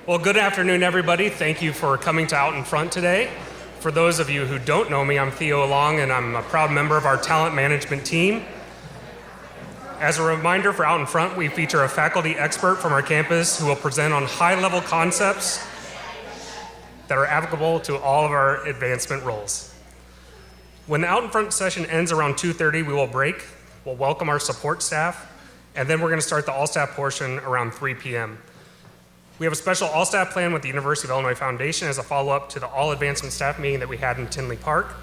Well, good afternoon, everybody. Thank you for coming to Out in Front today. For those of you who don't know me, I'm Theo Long, and I'm a proud member of our talent management team. As a reminder for Out in Front, we feature a faculty expert from our campus who will present on high-level concepts that are applicable to all of our advancement roles. When the Out in Front session ends around 2:30, we will break. We'll welcome our support staff, and then we're going to start the all-staff portion around 3 p.m. We have a special all-staff plan with the University of Illinois Foundation as a follow-up to the all-advancement staff meeting that we had in Tinley Park.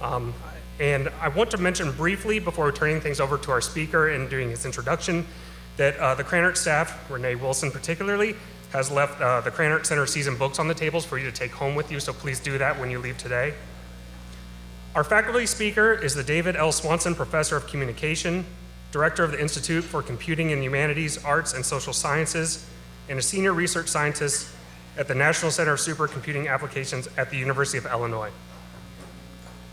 And I want to mention briefly, before turning things over to our speaker and doing his introduction, that the Krannert staff, Renee Wilson particularly, has left the Krannert Center season books on the tables for you to take home with you, so please do that when you leave today. Our faculty speaker is the David L. Swanson Professor of Communication, Director of the Institute for Computing and Humanities, Arts, and Social Sciences, and a senior research scientist at the National Center of Supercomputing Applications at the University of Illinois.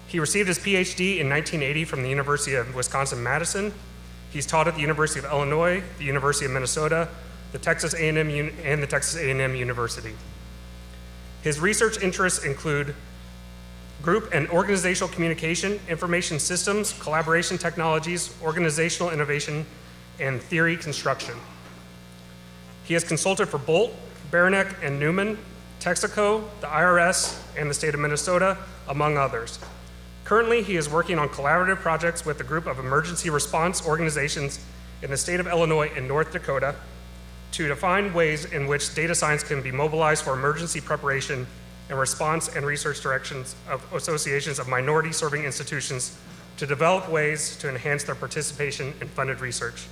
He received his PhD in 1980 from the University of Wisconsin-Madison. He's taught at the University of Illinois, the University of Minnesota, the Texas A&M and the Texas A&M University. His research interests include group and organizational communication, information systems, collaboration technologies, organizational innovation, and theory construction. He has consulted for Bolt, Beranek, and Newman, Texaco, the IRS, and the state of Minnesota, among others. Currently, he is working on collaborative projects with a group of emergency response organizations in the state of Illinois and North Dakota to define ways in which data science can be mobilized for emergency preparation and response and research directions of associations of minority-serving institutions to develop ways to enhance their participation in funded research.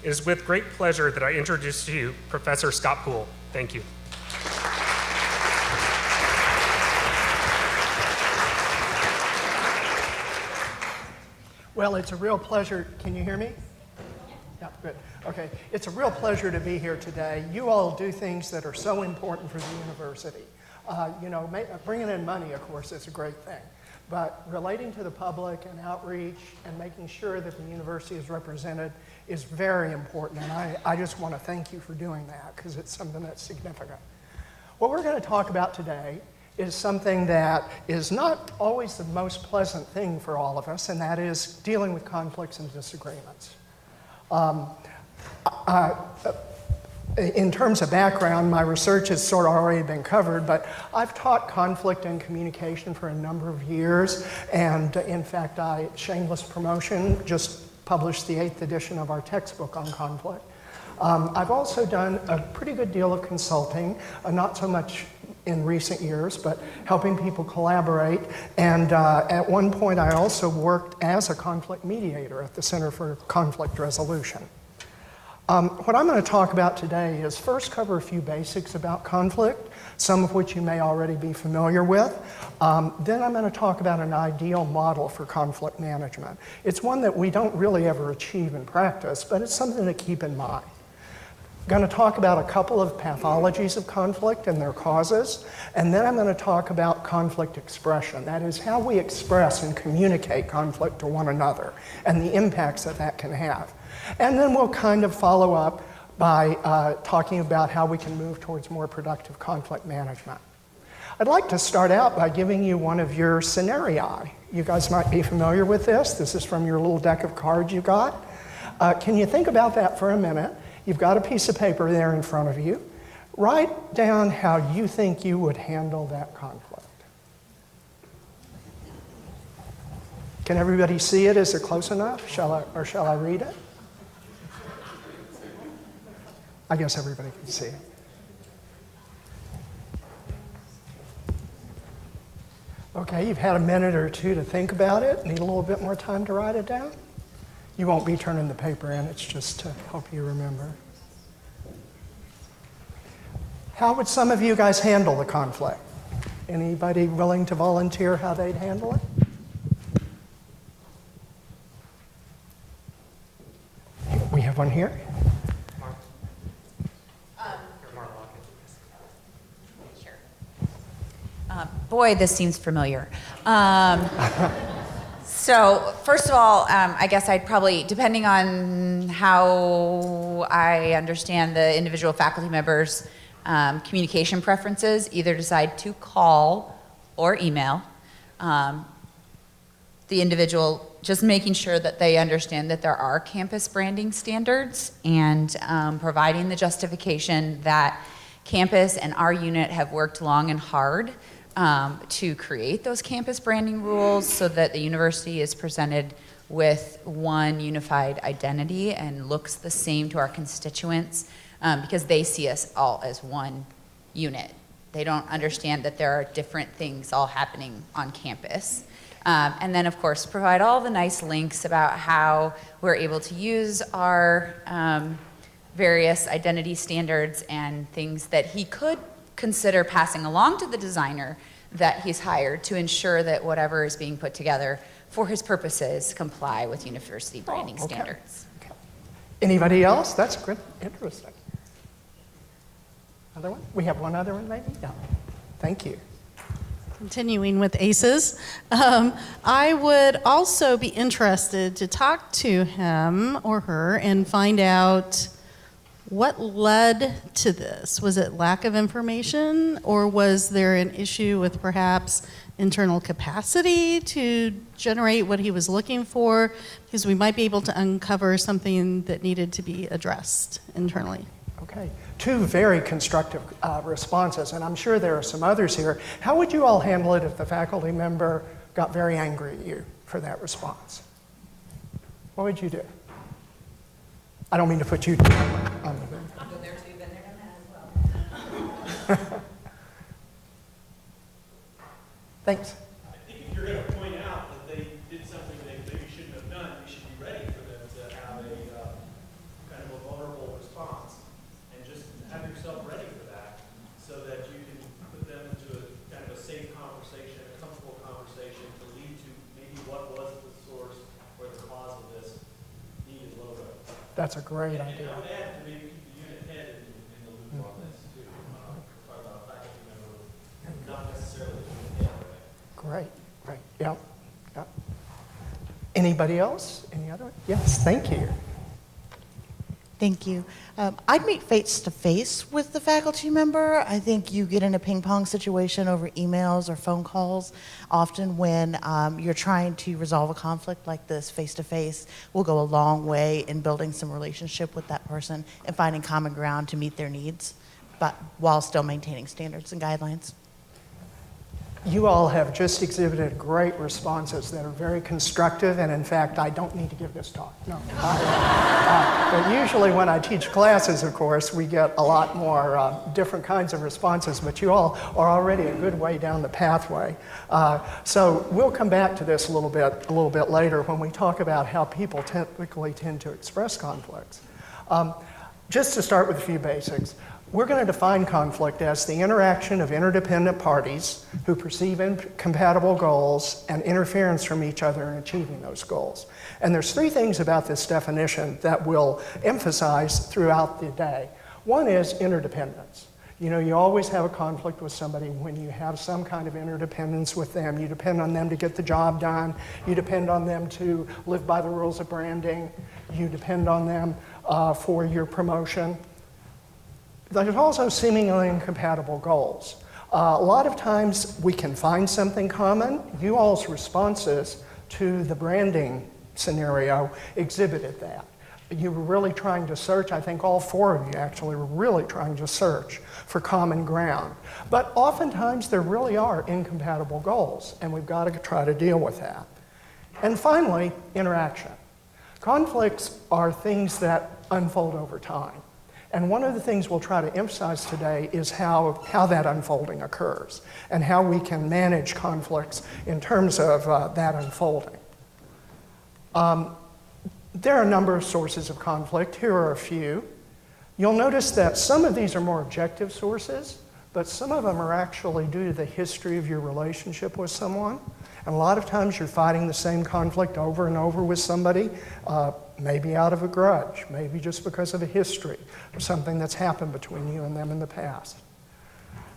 It is with great pleasure that I introduce to you Professor Scott Poole. Thank you. Well, it's a real pleasure. Can you hear me? Yeah, good. Okay. It's a real pleasure to be here today. You all do things that are so important for the university. Bringing in money, of course, is a great thing. But relating to the public and outreach and making sure that the university is represented is very important. And I just want to thank you for doing that because it's something that's significant. What we're going to talk about today is something that is not always the most pleasant thing for all of us, and that is dealing with conflicts and disagreements. In terms of background, my research has sort of already been covered, but I've taught conflict and communication for a number of years, and in fact, shameless promotion, just published the 8th edition of our textbook on conflict. I've also done a pretty good deal of consulting, not so much in recent years, but helping people collaborate, and at one point I also worked as a conflict mediator at the Center for Conflict Resolution. What I'm going to talk about today is first cover a few basics about conflict, some of which you may already be familiar with. Then I'm going to talk about an ideal model for conflict management. It's one that we don't really ever achieve in practice, but it's something to keep in mind. I'm going to talk about a couple of pathologies of conflict and their causes, and then I'm going to talk about conflict expression. That is how we express and communicate conflict to one another and the impacts that that can have. And then we'll kind of follow up by talking about how we can move towards more productive conflict management. I'd like to start out by giving you one of your scenarii. You guys might be familiar with this. This is from your little deck of cards you got. Can you think about that for a minute? You've got a piece of paper there in front of you. Write down how you think you would handle that conflict. Can everybody see it? Is it close enough? Shall I read it? I guess everybody can see it. Okay, you've had a minute or two to think about it. Need a little bit more time to write it down? You won't be turning the paper in, it's just to help you remember. How would some of you guys handle the conflict? Anybody willing to volunteer how they'd handle it? We have one here. Boy, this seems familiar. So first of all, I guess I'd probably, depending on how I understand the individual faculty members' communication preferences, either decide to call or email the individual, just making sure that they understand that there are campus branding standards and providing the justification that campus and our unit have worked long and hard to create those campus branding rules so that the university is presented with one unified identity and looks the same to our constituents because they see us all as one unit. They don't understand that there are different things all happening on campus. And then, of course, provide all the nice links about how we're able to use our various identity standards and things that he could consider passing along to the designer that he's hired to ensure that whatever is being put together for his purposes comply with university branding standards. Okay. Anybody else? That's good. Interesting. Another one? We have one other one, maybe? Yeah. Thank you. Continuing with ACEs, I would also be interested to talk to him or her and find out what led to this. Was it lack of information, or was there an issue with perhaps internal capacity to generate what he was looking for? Because we might be able to uncover something that needed to be addressed internally. Okay, two very constructive responses, and I'm sure there are some others here. How would you all handle it if the faculty member got very angry at you for that response? What would you do? I don't mean to put you down on the bench. I've been there too, been there, done that as well. Thanks. I think if you're going to point out that they did something they maybe shouldn't have done, you should be ready for them to have a kind of a vulnerable response, and just have yourself ready for that, so that you can put them into a kind of a safe conversation, a comfortable conversation to lead to maybe what was the source or the cause of this needed logo. That's a great And idea. I would add to maybe keep the unit head in the loop on this too. Talk about faculty member, not necessarily the unit head. Great, great. Yep, yep. Anybody else? Any other? Yes, thank you. Thank you. I'd meet face to face with the faculty member. I think you get in a ping pong situation over emails or phone calls. Often when you're trying to resolve a conflict like this, face to face will go a long way in building some relationship with that person and finding common ground to meet their needs, but while still maintaining standards and guidelines. You all have just exhibited great responses that are very constructive, and in fact, I don't need to give this talk. No. But usually when I teach classes, of course, we get a lot more different kinds of responses, but you all are already a good way down the pathway. So we'll come back to this a little bit later when we talk about how people typically tend to express conflicts. Just to start with a few basics. We're going to define conflict as the interaction of interdependent parties who perceive incompatible goals and interference from each other in achieving those goals. And there's three things about this definition that we'll emphasize throughout the day. One is interdependence. You know, you always have a conflict with somebody when you have some kind of interdependence with them. You depend on them to get the job done. You depend on them to live by the rules of branding. You depend on them for your promotion. There's also seemingly incompatible goals. A lot of times we can find something common. You all's responses to the branding scenario exhibited that. You were really trying to search, I think all four of you actually were really trying to search for common ground. But oftentimes there really are incompatible goals, and we've got to try to deal with that. And finally, interaction. Conflicts are things that unfold over time. And one of the things we'll try to emphasize today is how that unfolding occurs and how we can manage conflicts in terms of that unfolding. There are a number of sources of conflict. Here are a few. You'll notice that some of these are more objective sources, but some of them are actually due to the history of your relationship with someone. And a lot of times you're fighting the same conflict over and over with somebody, maybe out of a grudge, maybe just because of a history or something that's happened between you and them in the past.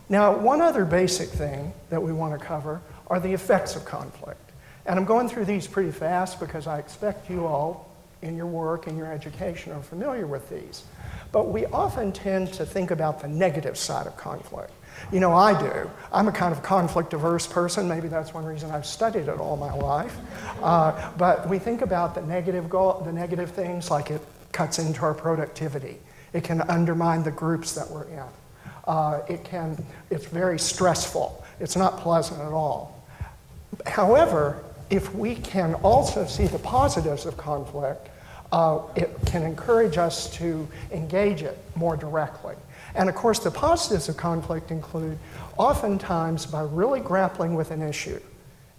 Now, one other basic thing that we want to cover are the effects of conflict. And I'm going through these pretty fast because I expect you all in your work and your education are familiar with these. But we often tend to think about the negative side of conflict. You know, I do. I'm a kind of conflict-averse person. Maybe that's one reason I've studied it all my life. But we think about the negative things, like it cuts into our productivity. It can undermine the groups that we're in. It's very stressful. It's not pleasant at all. However, if we can also see the positives of conflict, it can encourage us to engage it more directly. And of course, the positives of conflict include oftentimes by really grappling with an issue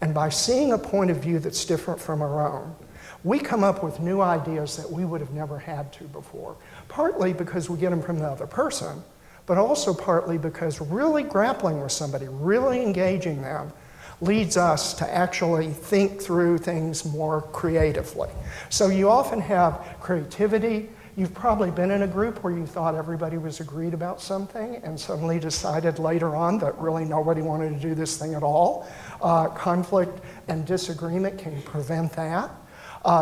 and by seeing a point of view that's different from our own, we come up with new ideas that we would have never had to before, partly because we get them from the other person, but also partly because really grappling with somebody, really engaging them, leads us to actually think through things more creatively. So you often have creativity. You've probably been in a group where you thought everybody was agreed about something and suddenly decided later on that really nobody wanted to do this thing at all. Conflict and disagreement can prevent that.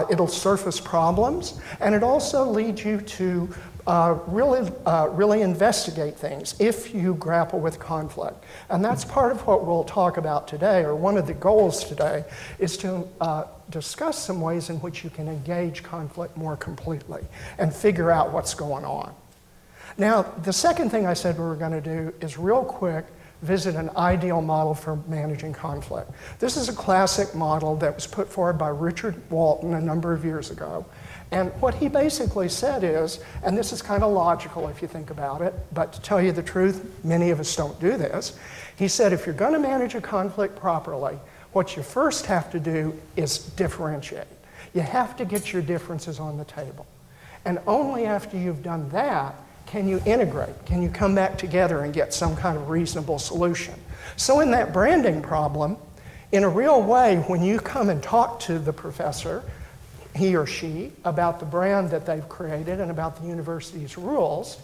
It'll surface problems, and it also leads you to really investigate things if you grapple with conflict. And that's part of what we'll talk about today, or one of the goals today, is to discuss some ways in which you can engage conflict more completely and figure out what's going on. Now, the second thing I said we were going to do is real quick visit an ideal model for managing conflict. This is a classic model that was put forward by Richard Walton a number of years ago. And what he basically said is, and this is kind of logical if you think about it, but to tell you the truth, many of us don't do this. He said, if you're going to manage a conflict properly, what you first have to do is differentiate. You have to get your differences on the table. And only after you've done that can you integrate, can you come back together and get some kind of reasonable solution. So in that branding problem, in a real way, when you come and talk to the professor, he or she, about the brand that they've created and about the university's rules,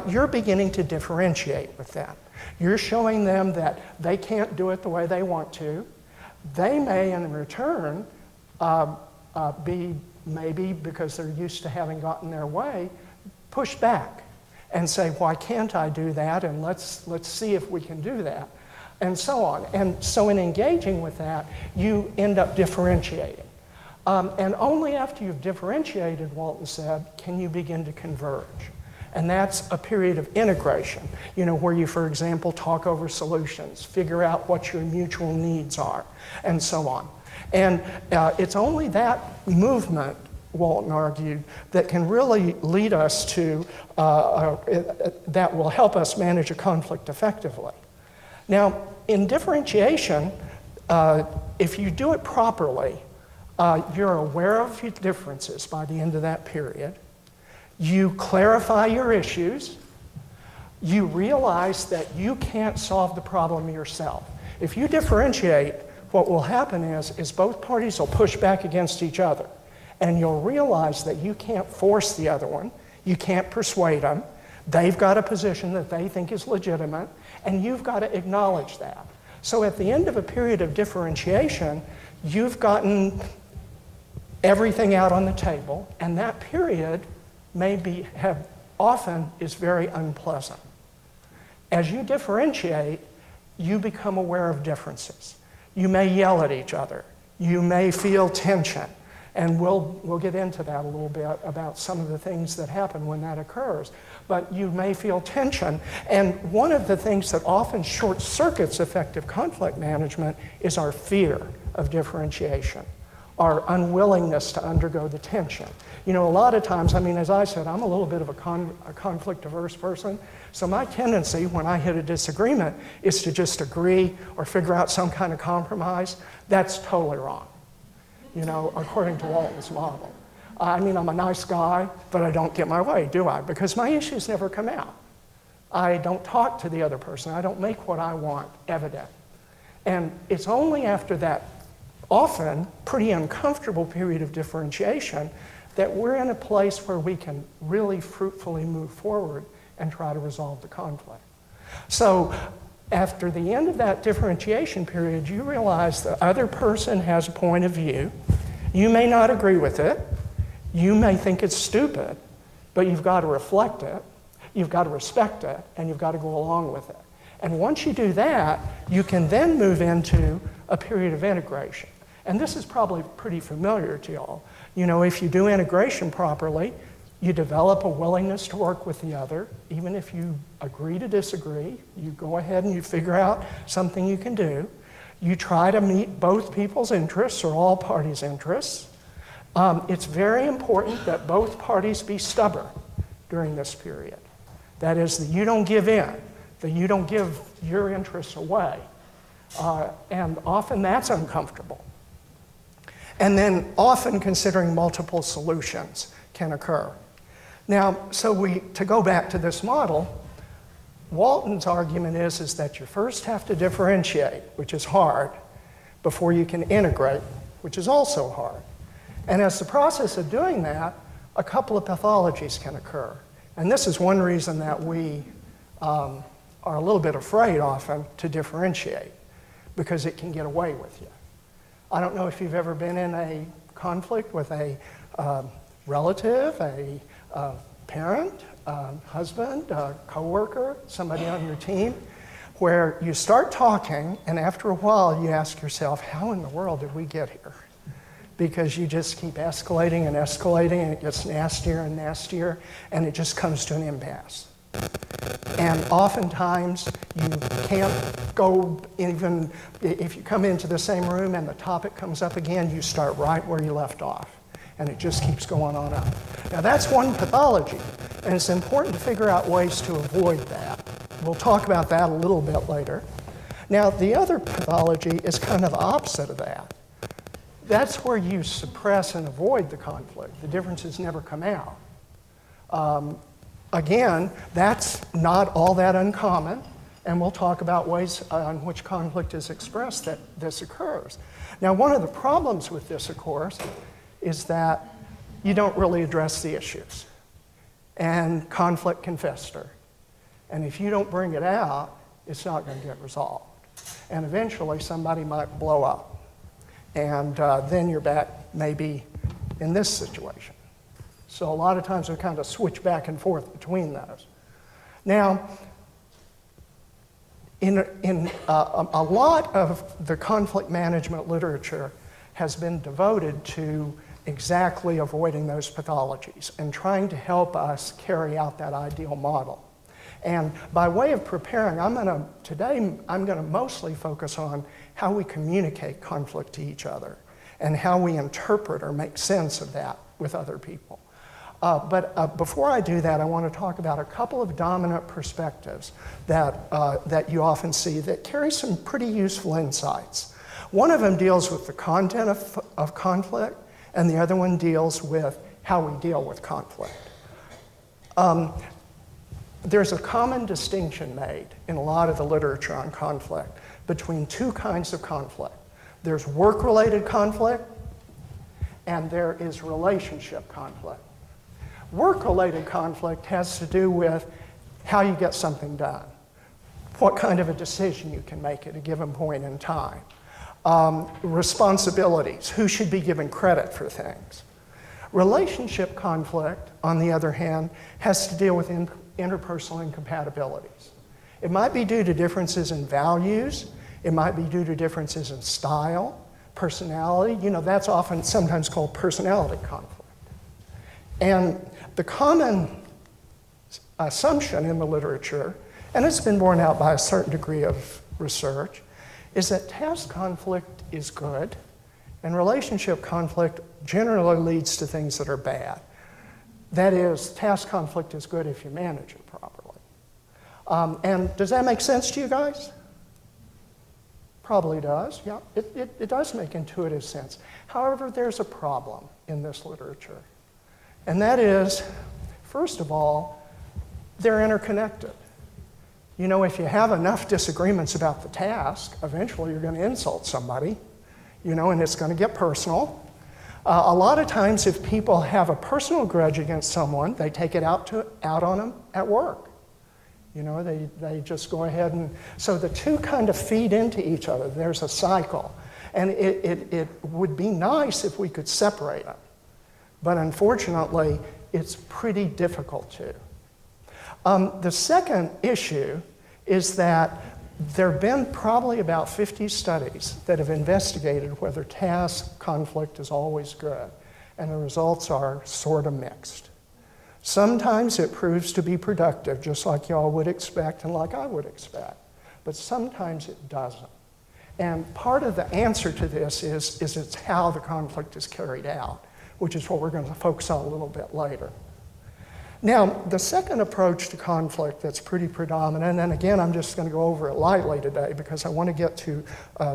you're beginning to differentiate with that. You're showing them that they can't do it the way they want to. They may, in return, be, maybe because they're used to having gotten their way, push back and say, why can't I do that? And let's see if we can do that, and so on. And so in engaging with that, you end up differentiating. And only after you've differentiated, Walton said, can you begin to converge. And that's a period of integration, you know, where you, for example, talk over solutions, figure out what your mutual needs are, and so on. And it's only that movement, Walton argued, that can really lead us to, that will help us manage a conflict effectively. Now, in differentiation, if you do it properly, you're aware of your differences by the end of that period. You clarify your issues. You realize that you can't solve the problem yourself. If you differentiate, what will happen is both parties will push back against each other. And you'll realize that you can't force the other one. You can't persuade them. They've got a position that they think is legitimate, and you've got to acknowledge that. So at the end of a period of differentiation, you've gotten everything out on the table, and that period often is very unpleasant. As you differentiate, you become aware of differences. You may yell at each other. You may feel tension. And we'll get into that a little bit about some of the things that happen when that occurs. But you may feel tension. And one of the things that often short circuits effective conflict management is our fear of differentiation, our unwillingness to undergo the tension. You know, a lot of times, I mean, as I said, I'm a little bit of a conflict-averse person. So my tendency when I hit a disagreement is to just agree or figure out some kind of compromise. That's totally wrong, you know, according to Walton's model. I mean, I'm a nice guy, but I don't get my way, do I? Because my issues never come out. I don't talk to the other person. I don't make what I want evident. And it's only after that often pretty uncomfortable period of differentiation that we're in a place where we can really fruitfully move forward and try to resolve the conflict. So after the end of that differentiation period, you realize the other person has a point of view. You may not agree with it. You may think it's stupid, but you've got to reflect it, you've got to respect it, and you've got to go along with it. And once you do that, you can then move into a period of integration. And this is probably pretty familiar to y'all. You know, if you do integration properly, you develop a willingness to work with the other. Even if you agree to disagree, you go ahead and you figure out something you can do. You try to meet both people's interests or all parties' interests. It's very important that both parties be stubborn during this period. That is, that you don't give in, that you don't give your interests away. And often that's uncomfortable. And then often considering multiple solutions can occur. Now, to go back to this model, Walton's argument is that you first have to differentiate, which is hard, before you can integrate, which is also hard. And as the process of doing that, a couple of pathologies can occur. And this is one reason that we are a little bit afraid often to differentiate, because it can get away with you. I don't know if you've ever been in a conflict with a relative, a parent, husband, a coworker, somebody on your team, where you start talking, and after a while you ask yourself, how in the world did we get here? Because you just keep escalating and escalating, and it gets nastier and nastier, and it just comes to an impasse. And oftentimes you can't go, even if you come into the same room and the topic comes up again, you start right where you left off. And it just keeps going on up. Now that's one pathology, and it's important to figure out ways to avoid that. We'll talk about that a little bit later. Now the other pathology is kind of the opposite of that. That's where you suppress and avoid the conflict. The differences never come out. Again, that's not all that uncommon, and we'll talk about ways on which conflict is expressed that this occurs. Now, one of the problems with this, of course, is that you don't really address the issues, and conflict can fester. And if you don't bring it out, it's not going to get resolved. And eventually, somebody might blow up. And then you're back maybe in this situation. So a lot of times we kind of switch back and forth between those. Now, in a lot of the conflict management literature has been devoted to exactly avoiding those pathologies and trying to help us carry out that ideal model. And by way of preparing, today I'm going to mostly focus on how we communicate conflict to each other and how we interpret or make sense of that with other people. But before I do that, I want to talk about a couple of dominant perspectives that you often see that carry some pretty useful insights. One of them deals with the content of conflict, and the other one deals with how we deal with conflict. There's a common distinction made in a lot of the literature on conflict between two kinds of conflict. There's work-related conflict, and there is relationship conflict. Work-related conflict has to do with how you get something done, what kind of a decision you can make at a given point in time, responsibilities, who should be given credit for things. Relationship conflict, on the other hand, has to deal with interpersonal incompatibilities. It might be due to differences in values, it might be due to differences in style, personality. You know, that's often sometimes called personality conflict. And the common assumption in the literature, and it's been borne out by a certain degree of research, is that task conflict is good, and relationship conflict generally leads to things that are bad. That is, task conflict is good if you manage it properly. And does that make sense to you guys? Probably does, yeah. It does make intuitive sense. However, there's a problem in this literature. And that is, first of all, they're interconnected. You know, if you have enough disagreements about the task, eventually you're going to insult somebody, you know, and it's going to get personal. A lot of times if people have a personal grudge against someone, they take it out on them at work. You know, they just go ahead and... So the two kind of feed into each other. There's a cycle. And it would be nice if we could separate them. but unfortunately, it's pretty difficult to. The second issue is that there have been probably about 50 studies that have investigated whether task conflict is always good, and the results are sort of mixed. Sometimes it proves to be productive, just like y'all would expect and like I would expect, but sometimes it doesn't. And part of the answer to this is it's how the conflict is carried out, which is what we're going to focus on a little bit later. Now, the second approach to conflict that's pretty predominant, and again, I'm just going to go over it lightly today because I want to get to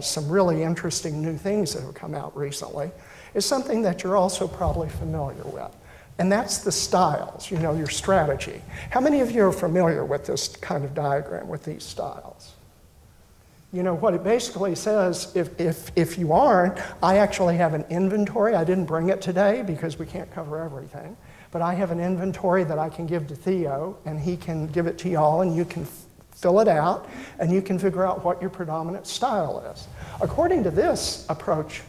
some really interesting new things that have come out recently, is something that you're also probably familiar with. And that's the styles, you know, your strategy. How many of you are familiar with this kind of diagram, with these styles? You know, what it basically says, if you aren't, I actually have an inventory. I didn't bring it today because we can't cover everything. But I have an inventory that I can give to Theo, and he can give it to y'all, and you can fill it out, and you can figure out what your predominant style is. According to this approach,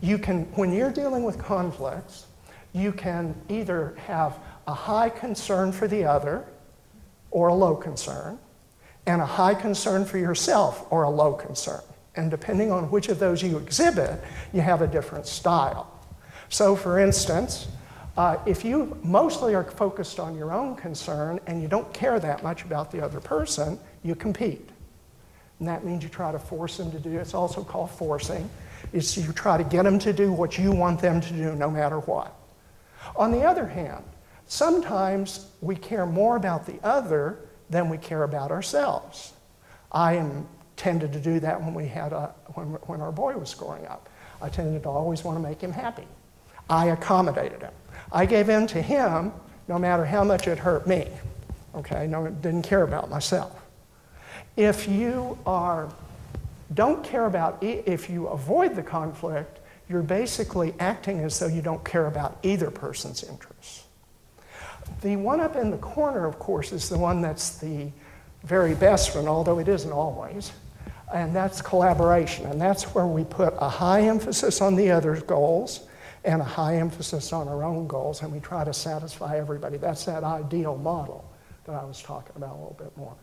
you can, when you're dealing with conflicts, you can either have a high concern for the other or a low concern, and a high concern for yourself or a low concern. And depending on which of those you exhibit, you have a different style. So for instance, if you mostly are focused on your own concern and you don't care that much about the other person, you compete. And that means you try to force them to do, it's also called forcing, is you try to get them to do what you want them to do no matter what. On the other hand, sometimes we care more about the other than we care about ourselves. I tended to do that when when our boy was growing up. I tended to always want to make him happy. I accommodated him. I gave in to him no matter how much it hurt me. Okay, no, didn't care about myself. If you don't care about, if you avoid the conflict, you're basically acting as though you don't care about either person's interests. The one up in the corner, of course, is the one that's the very best one, although it isn't always, and that's collaboration. And that's where we put a high emphasis on the other's goals and a high emphasis on our own goals, and we try to satisfy everybody. That's that ideal model that I was talking about a little bit more.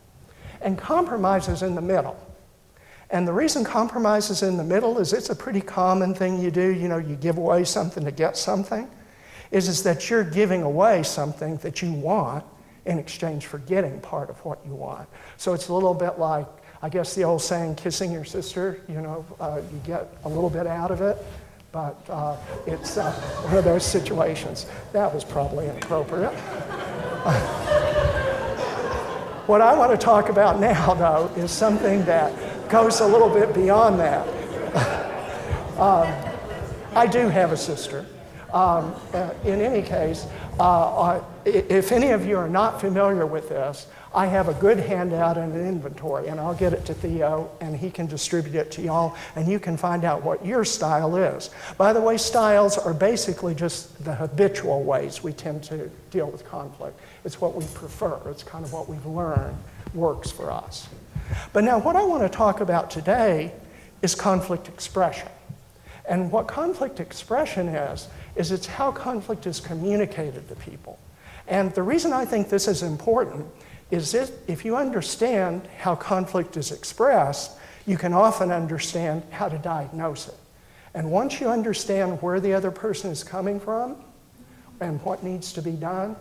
And compromise is in the middle. And the reason compromise is in the middle is it's a pretty common thing you do. You know, you give away something to get something. Is that you're giving away something that you want in exchange for getting part of what you want. So it's a little bit like, I guess the old saying, kissing your sister, you know, you get a little bit out of it, but it's one of those situations. That was probably inappropriate. What I want to talk about now, though, is something that goes a little bit beyond that. I do have a sister. In any case, if any of you are not familiar with this, I have a good handout and an inventory, and I'll get it to Theo, and he can distribute it to y'all, and you can find out what your style is. By the way, styles are basically just the habitual ways we tend to deal with conflict. It's what we prefer. It's kind of what we've learned works for us. But now what I want to talk about today is conflict expression. And what conflict expression is it's how conflict is communicated to people. And the reason I think this is important is if you understand how conflict is expressed, you can often understand how to diagnose it. And once you understand where the other person is coming from and what needs to be done,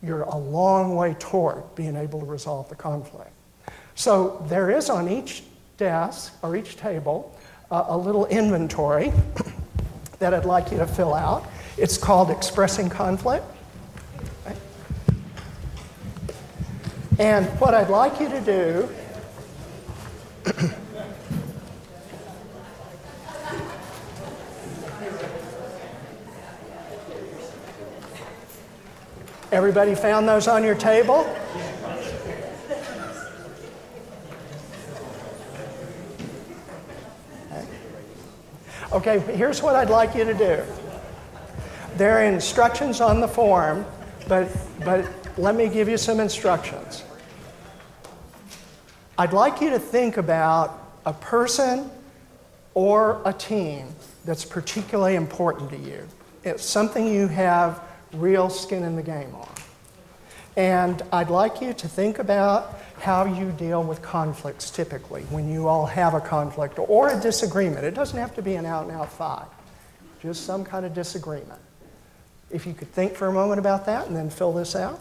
you're a long way toward being able to resolve the conflict. So there is on each desk or each table a little inventory that I'd like you to fill out. It's called Expressing Conflict. And what I'd like you to do everybody found those on your table? Okay, here's what I'd like you to do. There are instructions on the form, but let me give you some instructions. I'd like you to think about a person or a team that's particularly important to you. it's something you have real skin in the game on. And I'd like you to think about how you deal with conflicts typically when you all have a conflict or a disagreement. It doesn't have to be an out-and-out fight, just some kind of disagreement. If you could think for a moment about that and then fill this out.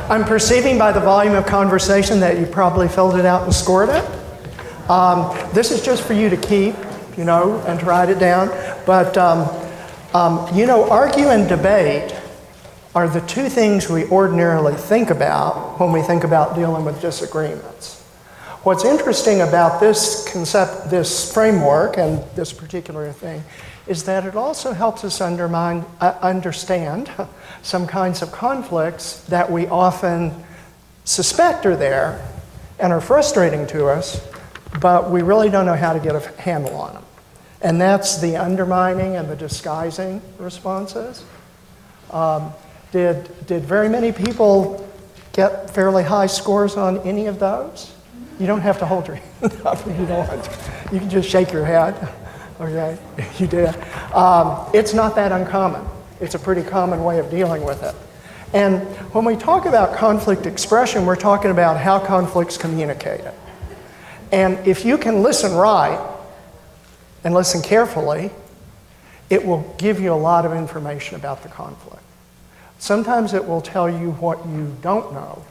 I'm perceiving by the volume of conversation that you probably filled it out and scored it. This is just for you to keep, and to write it down. But, argue and debate are the two things we ordinarily think about when we think about dealing with disagreements. What's interesting about this concept, this framework, and this particular thing, is that it also helps us understand some kinds of conflicts that we often suspect are there and are frustrating to us, but we really don't know how to get a handle on them. And that's the undermining and the disguising responses. Did very many people get fairly high scores on any of those? You don't have to hold your hand up if you don't want to. You can just shake your head. Okay, you did. It's not that uncommon. It's a pretty common way of dealing with it. And when we talk about conflict expression, we're talking about how conflict's communicated. And if you can listen right and listen carefully, it will give you a lot of information about the conflict. Sometimes it will tell you what you don't know,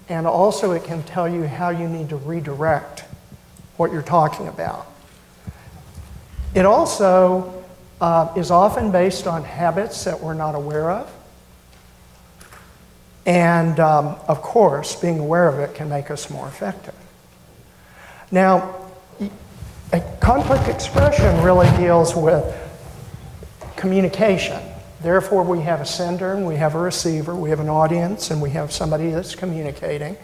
and also it can tell you how you need to redirect what you're talking about. It also is often based on habits that we're not aware of. And of course, being aware of it can make us more effective. Now, a conflict expression really deals with communication. Therefore, we have a sender and we have a receiver, we have an audience and we have somebody that's communicating.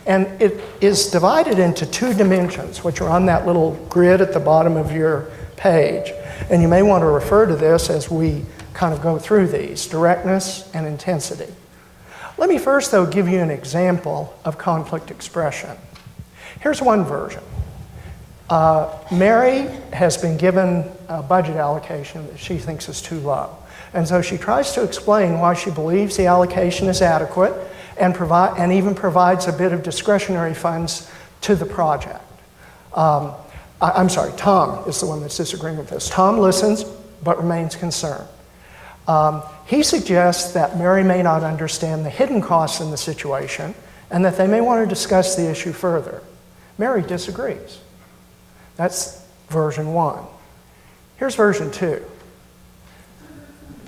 And it is divided into two dimensions, which are on that little grid at the bottom of your page. And you may want to refer to this as we kind of go through these, directness and intensity. Let me first, though, give you an example of conflict expression. Here's one version. Mary has been given a budget allocation that she thinks is too low. And so she tries to explain why she believes the allocation is adequate and even provides a bit of discretionary funds to the project. I'm sorry, Tom is the one that's disagreeing with this. Tom listens, but remains concerned. He suggests that Mary may not understand the hidden costs in the situation and that they may want to discuss the issue further. Mary disagrees. That's version 1. Here's version 2.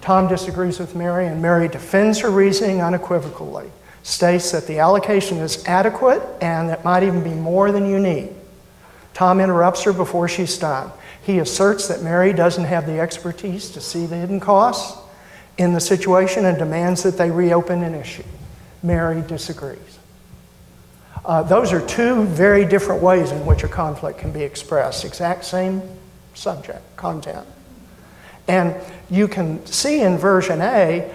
Tom disagrees with Mary, and Mary defends her reasoning unequivocally, states that the allocation is adequate and it might even be more than you need. Tom interrupts her before she's done. He asserts that Mary doesn't have the expertise to see the hidden costs in the situation and demands that they reopen an issue. Mary disagrees. Those are two very different ways in which a conflict can be expressed. Exact same subject, content. And you can see in version A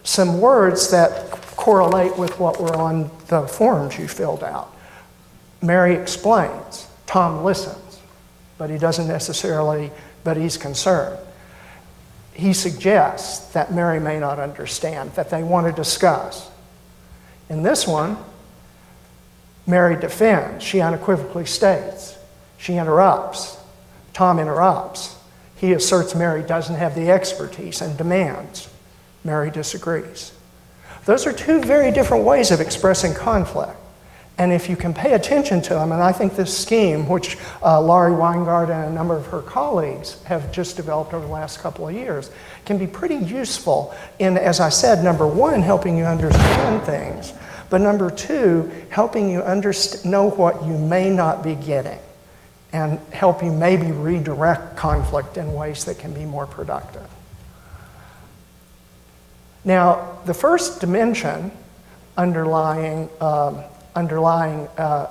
some words that correlate with what were on the forms you filled out. Mary explains. Tom listens, but he doesn't necessarily, but he's concerned. He suggests that Mary may not understand, that they want to discuss. In this one, Mary defends. She unequivocally states. She interrupts. Tom interrupts. He asserts Mary doesn't have the expertise and demands. Mary disagrees. Those are two very different ways of expressing conflict. And if you can pay attention to them, and I think this scheme, which Laurie Weingart and a number of her colleagues have just developed over the last couple of years, can be pretty useful in, as I said, number one, helping you understand things, but number two, helping you know what you may not be getting and help you maybe redirect conflict in ways that can be more productive. Now, the first dimension underlying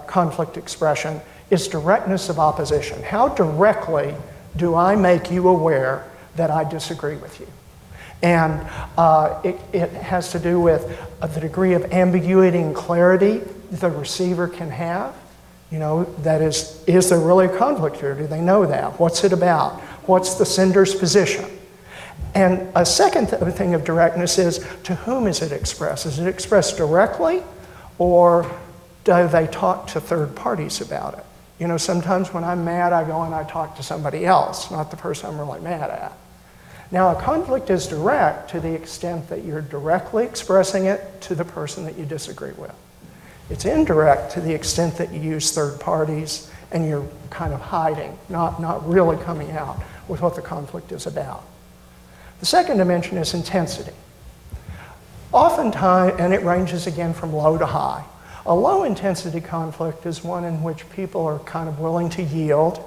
conflict expression is directness of opposition. How directly do I make you aware that I disagree with you? And it has to do with the degree of ambiguity and clarity the receiver can have You know, that is there really a conflict here? Do they know that? What's it about? What's the sender's position? And a second thing of directness is, to whom is it expressed? Is it expressed directly, or do they talk to third parties about it? You know, sometimes when I'm mad, I go and I talk to somebody else, not the person I'm really mad at. Now, a conflict is direct to the extent that you're directly expressing it to the person that you disagree with. It's indirect to the extent that you use third parties and you're kind of hiding, not really coming out with what the conflict is about. The second dimension is intensity. Oftentimes, and it ranges again from low to high, a low intensity conflict is one in which people are kind of willing to yield,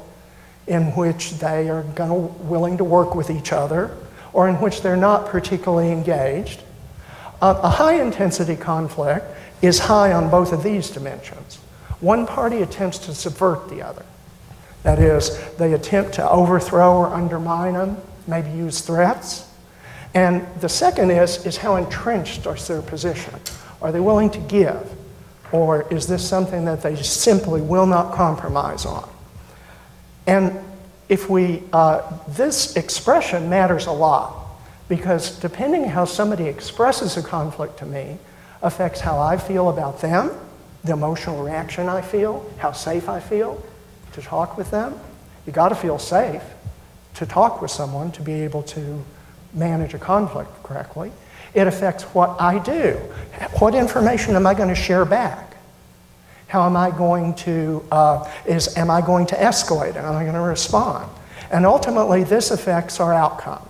in which they are willing to work with each other, or in which they're not particularly engaged. A high intensity conflict is high on both of these dimensions. One party attempts to subvert the other. That is, they attempt to overthrow or undermine them, maybe use threats. And the second is how entrenched is their position? Are they willing to give? Or is this something that they simply will not compromise on? And if this expression matters a lot, because depending how somebody expresses a conflict to me affects how I feel about them, the emotional reaction I feel, how safe I feel to talk with them. You got to feel safe to talk with someone to be able to manage a conflict correctly. It affects what I do. What information am I going to share back? How am I going to, am I going to escalate? Am I going to respond? And ultimately, this affects our outcomes.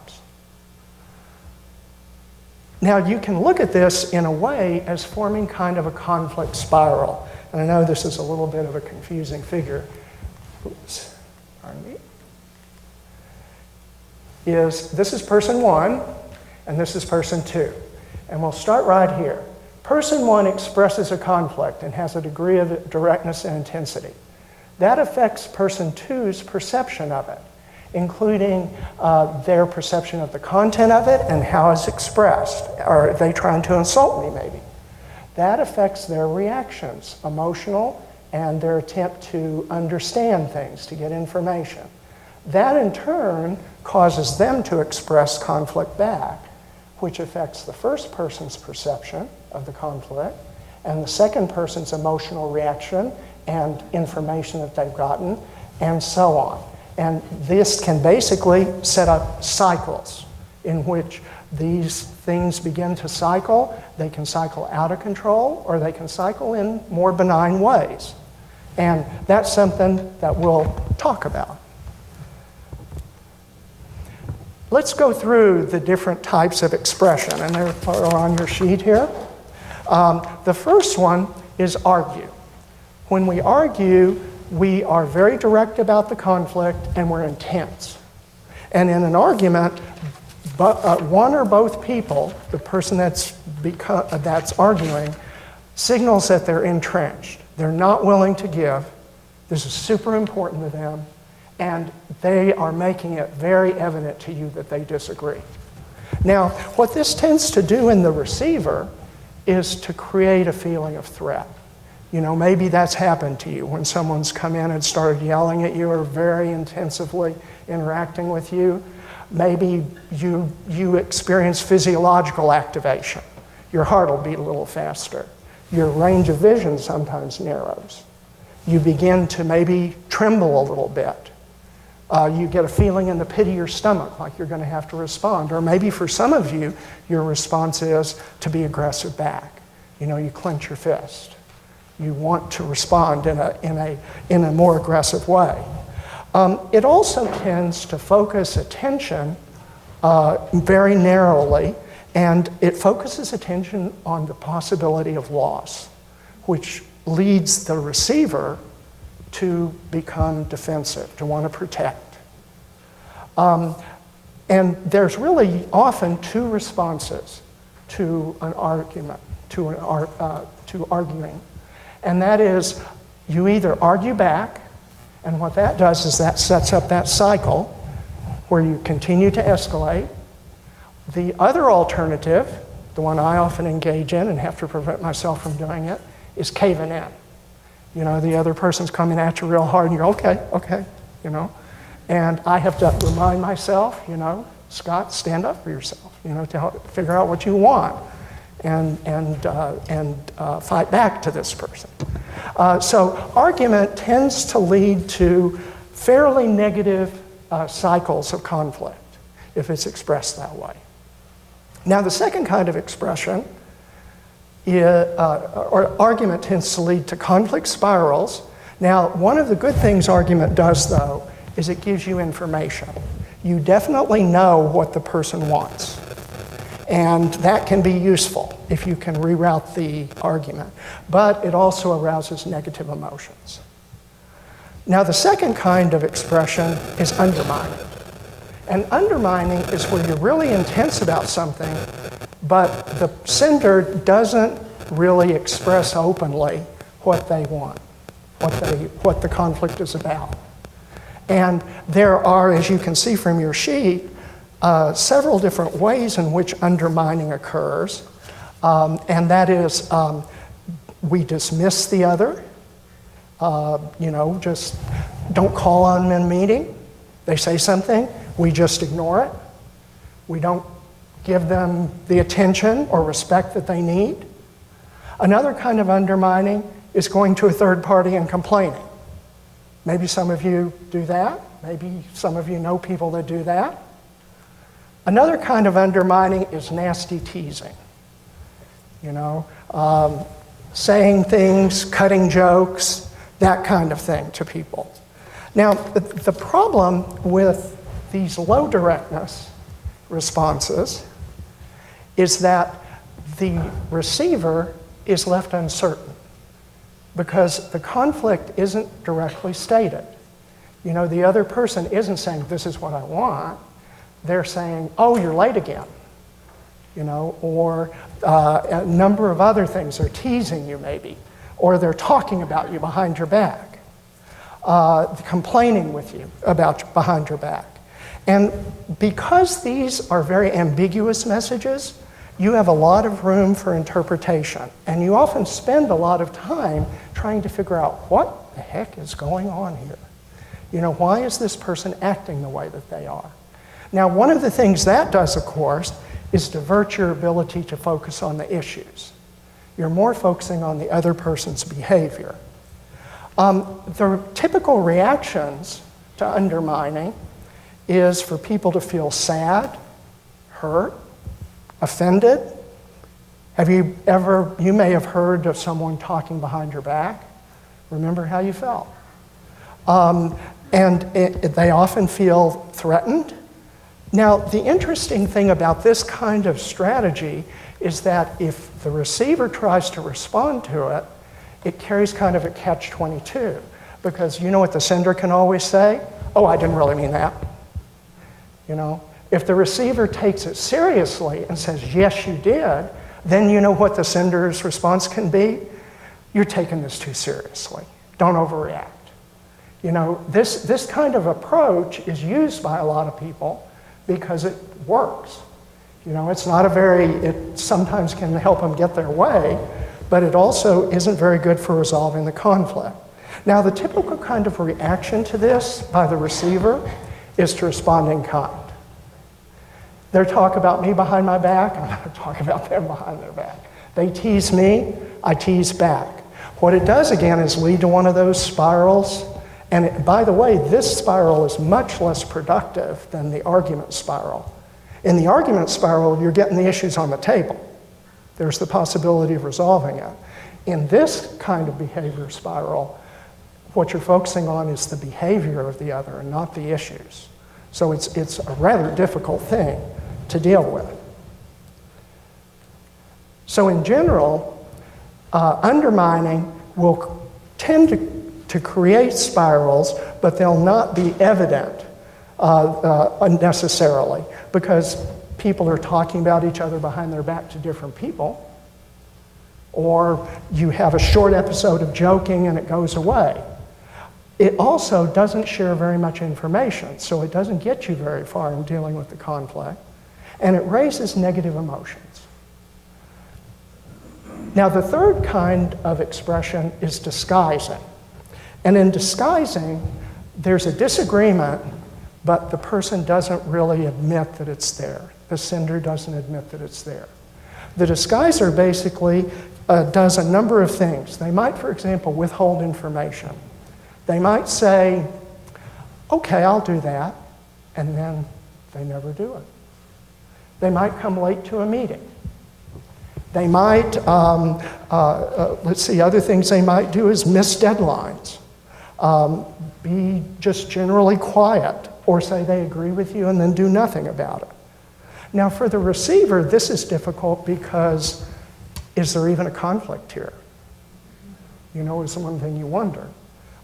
Now, you can look at this in a way as forming kind of a conflict spiral. And I know this is a little bit of a confusing figure. Oops, pardon me. This is person one, and this is person two. And we'll start right here. Person one expresses a conflict and has a degree of directness and intensity. That affects person two's perception of it, including their perception of the content of it and how it's expressed. Are they trying to insult me, maybe? That affects their reactions, emotional, and their attempt to understand things, to get information. That, in turn, causes them to express conflict back, which affects the first person's perception of the conflict and the second person's emotional reaction and information that they've gotten, and so on. And this can basically set up cycles in which these things begin to cycle. They can cycle out of control, or they can cycle in more benign ways. And that's something that we'll talk about. Let's go through the different types of expression, and they're on your sheet here. The first one is argue. When we argue, we are very direct about the conflict and we're intense. And in an argument, one or both people, the person that's arguing, signals that they're entrenched. They're not willing to give. This is super important to them. And they are making it very evident to you that they disagree. Now, what this tends to do in the receiver is to create a feeling of threat. You know, maybe that's happened to you when someone's come in and started yelling at you or very intensively interacting with you. Maybe you experience physiological activation. Your heart will beat a little faster. Your range of vision sometimes narrows. You begin to maybe tremble a little bit. You get a feeling in the pit of your stomach like you're going to have to respond. Or maybe for some of you, your response is to be aggressive back. You know, you clench your fist. You want to respond in a more aggressive way. It also tends to focus attention very narrowly, and it focuses attention on the possibility of loss, which leads the receiver to become defensive, to want to protect. And there's really often two responses to an argument, to arguing. And that is, you either argue back, and what that does is that sets up that cycle where you continue to escalate. The other alternative, the one I often engage in and have to prevent myself from doing it, is caving in. You know, the other person's coming at you real hard and you're okay, you know. And I have to remind myself, you know, Scott, stand up for yourself, you know, to help figure out what you want and fight back to this person. So argument tends to lead to fairly negative cycles of conflict if it's expressed that way. Now, the second kind of expression or argument tends to lead to conflict spirals. Now, one of the good things argument does, though, is it gives you information. You definitely know what the person wants. And that can be useful if you can reroute the argument. But it also arouses negative emotions. Now, the second kind of expression is undermining. And undermining is where you're really intense about something, but the sender doesn't really express openly what they want, what the conflict is about. And there are, as you can see from your sheet, several different ways in which undermining occurs. And that is, we dismiss the other, you know, just don't call on them in a meeting. They say something, we just ignore it. We don't give them the attention or respect that they need. Another kind of undermining is going to a third party and complaining. Maybe some of you do that. Maybe some of you know people that do that. Another kind of undermining is nasty teasing. You know, saying things, cutting jokes, that kind of thing to people. Now, the problem with these low directness responses is that the receiver is left uncertain because the conflict isn't directly stated. You know, the other person isn't saying, this is what I want. They're saying, oh, you're late again. You know, or a number of other things. They're teasing you maybe, or they're talking about you behind your back, complaining with you about behind your back. And because these are very ambiguous messages, you have a lot of room for interpretation. And you often spend a lot of time trying to figure out what the heck is going on here. You know, why is this person acting the way that they are? Now, one of the things that does, of course, is divert your ability to focus on the issues. You're more focusing on the other person's behavior. The typical reactions to undermining is for people to feel sad, hurt, offended. You may have heard of someone talking behind your back. Remember how you felt. They often feel threatened. Now, the interesting thing about this kind of strategy is that if the receiver tries to respond to it, it carries kind of a catch-22. Because you know what the sender can always say? Oh, I didn't really mean that. You know, if the receiver takes it seriously and says, yes, you did, then you know what the sender's response can be? You're taking this too seriously. Don't overreact. You know, this kind of approach is used by a lot of people because it works. You know, it's not it sometimes can help them get their way, but it also isn't very good for resolving the conflict. Now, the typical kind of reaction to this by the receiver is to respond in kind. They talk about me behind my back, I'm going to talk about them behind their back. They tease me, I tease back. What it does, again, is lead to one of those spirals. And by the way, this spiral is much less productive than the argument spiral. In the argument spiral, you're getting the issues on the table. There's the possibility of resolving it. In this kind of behavior spiral, what you're focusing on is the behavior of the other and not the issues. So it's a rather difficult thing to deal with. So in general, undermining will tend to create spirals, but they'll not be evident unnecessarily because people are talking about each other behind their back to different people, or you have a short episode of joking and it goes away. It also doesn't share very much information, so it doesn't get you very far in dealing with the conflict, and it raises negative emotions. Now, the third kind of expression is disguising. And in disguising, there's a disagreement, but the person doesn't really admit that it's there. The sender doesn't admit that it's there. The disguiser basically does a number of things. They might, for example, withhold information. They might say, okay, I'll do that, and then they never do it. They might come late to a meeting. They might, let's see, other things they might do is miss deadlines, be just generally quiet, or say they agree with you and then do nothing about it. Now, for the receiver, this is difficult because is there even a conflict here? You know, is one thing you wonder.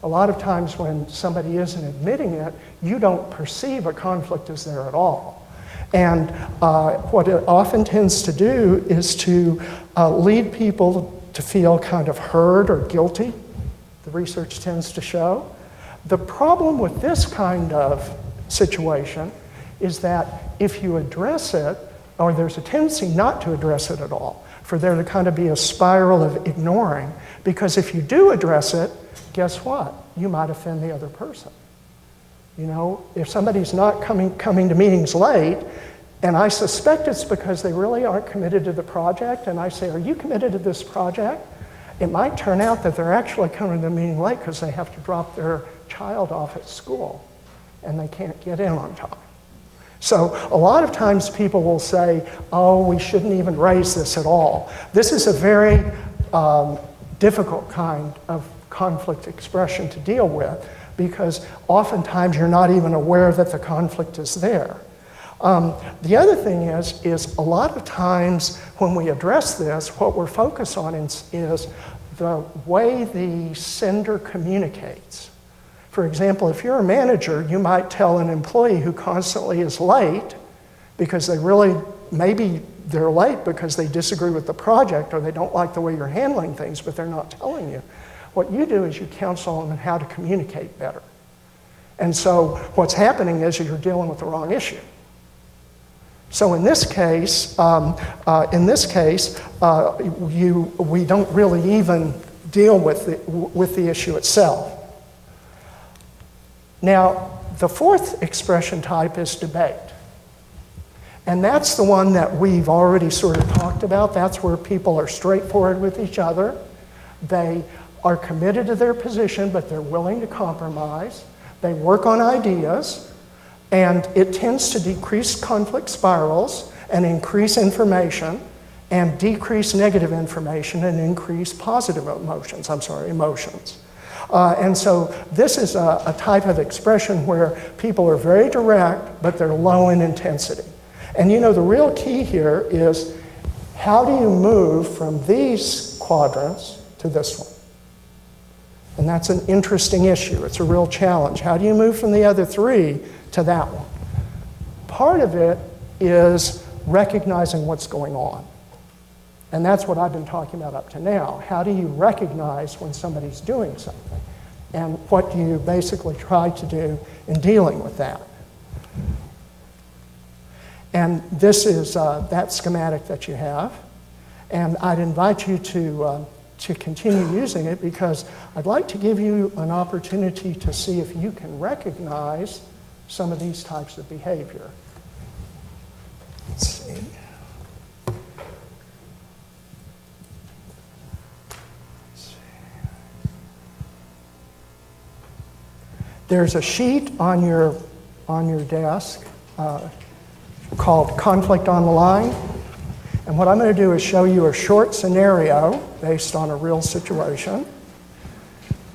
A lot of times when somebody isn't admitting it, you don't perceive a conflict is there at all. And what it often tends to do is to lead people to feel kind of heard or guilty, the research tends to show. The problem with this kind of situation is that if you address it, or there's a tendency not to address it at all, for there to kind of be a spiral of ignoring, because if you do address it, guess what? You might offend the other person. You know, if somebody's not coming to meetings late, and I suspect it's because they really aren't committed to the project, and I say, are you committed to this project? It might turn out that they're actually coming to the meeting late because they have to drop their child off at school, and they can't get in on time. So a lot of times people will say, oh, we shouldn't even raise this at all. This is a very difficult kind of conflict expression to deal with because oftentimes you're not even aware that the conflict is there. The other thing is a lot of times when we address this, what we're focused on is the way the sender communicates. For example, if you're a manager, you might tell an employee who constantly is late because maybe they're late because they disagree with the project or they don't like the way you're handling things, but they're not telling you. What you do is you counsel them on how to communicate better. And so what's happening is you're dealing with the wrong issue. So in this case, we don't really even deal with the issue itself. Now, the fourth expression type is debate. And that's the one that we've already sort of talked about. That's where people are straightforward with each other. They are committed to their position, but they're willing to compromise. They work on ideas, and it tends to decrease conflict spirals and increase information and decrease negative information and increase positive emotions. And so this is a type of expression where people are very direct, but they're low in intensity. And you know, the real key here is how do you move from these quadrants to this one? And that's an interesting issue. It's a real challenge. How do you move from the other three to that one? Part of it is recognizing what's going on. And that's what I've been talking about up to now. How do you recognize when somebody's doing something? And what do you basically try to do in dealing with that? And this is that schematic that you have. And I'd invite you to continue using it because I'd like to give you an opportunity to see if you can recognize some of these types of behavior. Let's see. There's a sheet on your desk called Conflict on the Line. And what I'm going to do is show you a short scenario based on a real situation.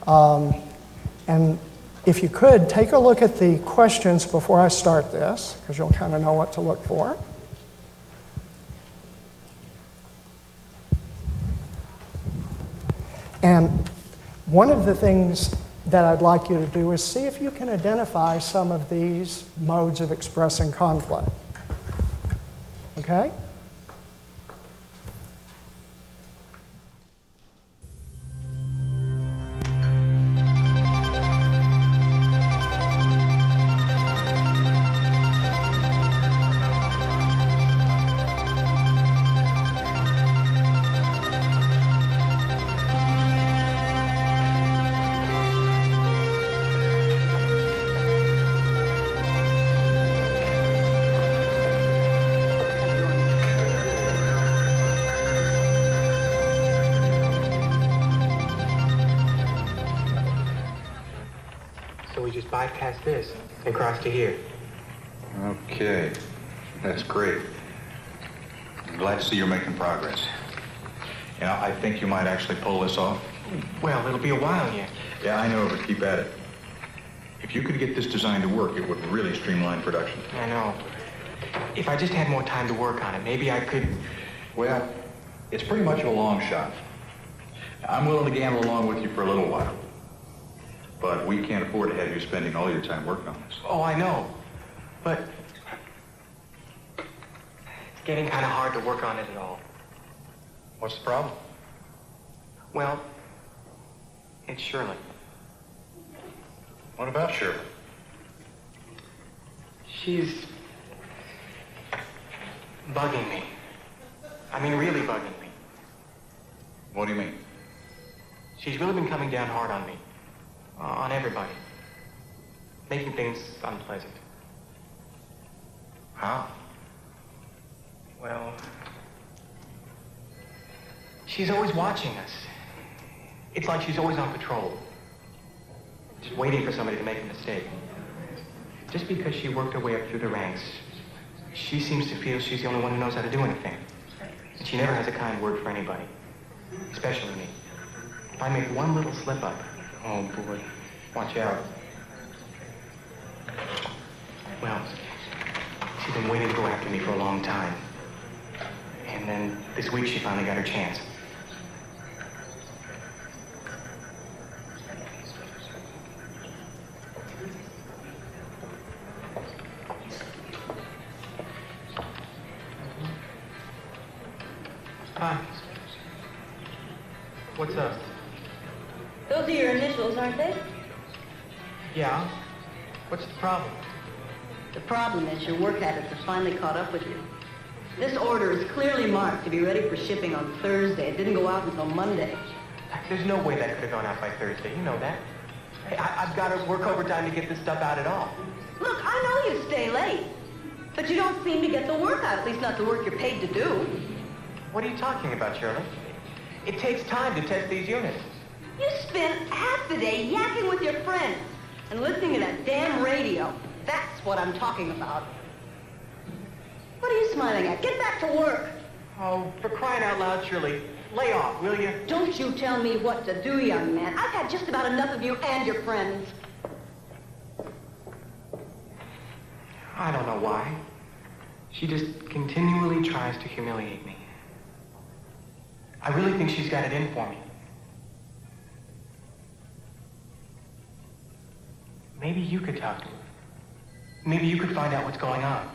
And if you could, take a look at the questions before I start this, because you'll kind of know what to look for. And one of the things that I'd like you to do is see if you can identify some of these modes of expressing conflict. Okay? we just bypass this and cross to here. Okay, that's great. I'm glad to see you're making progress. You know, I think you might actually pull this off. Well, it'll be a while yet. Yeah, I know, but keep at it. If you could get this design to work, it would really streamline production. I know. If I just had more time to work on it, maybe I could... Well, it's pretty much a long shot. I'm willing to gamble along with you for a little while. But we can't afford to have you spending all your time working on this. Oh, I know. But it's getting kind of hard to work on it at all. What's the problem? Well, it's Shirley. What about Shirley? She's bugging me. I mean, really bugging me. What do you mean? She's really been coming down hard on me. On everybody. Making things unpleasant. How? Well, she's always watching us. It's like she's always on patrol. Just waiting for somebody to make a mistake. Just because she worked her way up through the ranks, she seems to feel she's the only one who knows how to do anything. And she never has a kind word for anybody. Especially me. If I make one little slip up, oh boy, watch out. Well, she's been waiting to go after me for a long time. And then this week she finally got her chance. Hi. What's up? Those are your initials, aren't they? Yeah? What's the problem? The problem is your work habits have finally caught up with you. This order is clearly marked to be ready for shipping on Thursday. It didn't go out until Monday. There's no way that could have gone out by Thursday. You know that. Hey, I've got to work overtime to get this stuff out at all. Look, I know you stay late, but you don't seem to get the work out, at least not the work you're paid to do. What are you talking about, Shirley? It takes time to test these units. You spend half the day yakking with your friends and listening to that damn radio. That's what I'm talking about. What are you smiling at? Get back to work. Oh, for crying out loud, Shirley. Lay off, will you? Don't you tell me what to do, young man. I've had just about enough of you and your friends. I don't know why. She just continually tries to humiliate me. I really think she's got it in for me. Maybe you could talk to her. Maybe you could find out what's going on.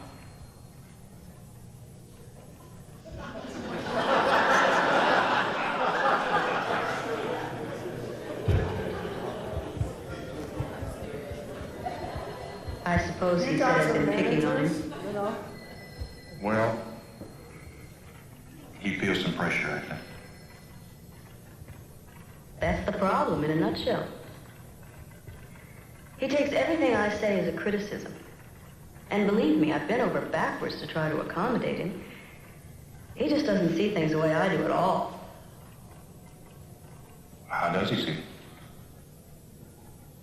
I suppose he said I'd been picking on him. Well, he feels some pressure, I think. That's the problem in a nutshell. He takes everything I say as a criticism. And believe me, I've bent over backwards to try to accommodate him. He just doesn't see things the way I do at all. How does he see?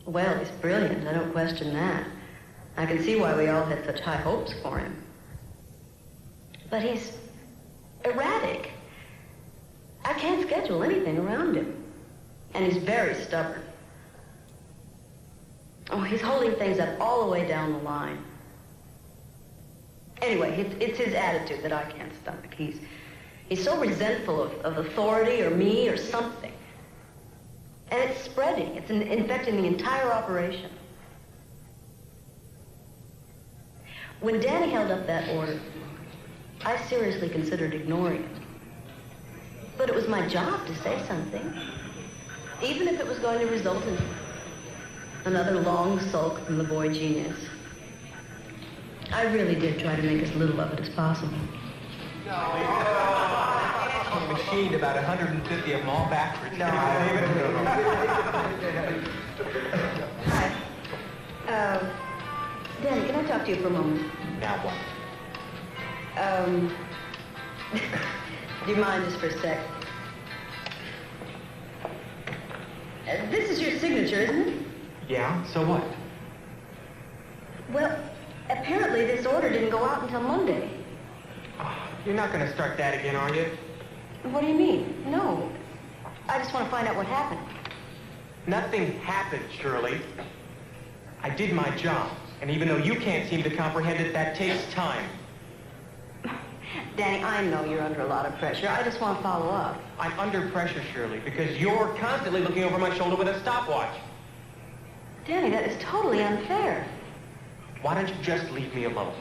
Well, he's brilliant, I don't question that. I can see why we all had such high hopes for him. But he's erratic. I can't schedule anything around him. And he's very stubborn. Oh, he's holding things up all the way down the line. Anyway, it's his attitude that I can't stomach. He's so resentful of authority or me or something. And it's spreading. It's infecting the entire operation. When Danny held up that order, I seriously considered ignoring it. But it was my job to say something, even if it was going to result in another long sulk from the boy genius. I really did try to make as little of it as possible. He machined about 150 of them all backwards. No. Hi. Danny, can I talk to you for a moment? Now what? Do you mind just for a sec? This is your signature, isn't it? Yeah, so what? didn't go out until Monday. You're not going to start that again, are you? What do you mean? No. I just want to find out what happened. Nothing happened, Shirley. I did my job. And even though you can't seem to comprehend it, that takes time. Danny, I know you're under a lot of pressure. I just want to follow up. I'm under pressure, Shirley, because you're constantly looking over my shoulder with a stopwatch. Danny, that is totally unfair. Why don't you just leave me alone?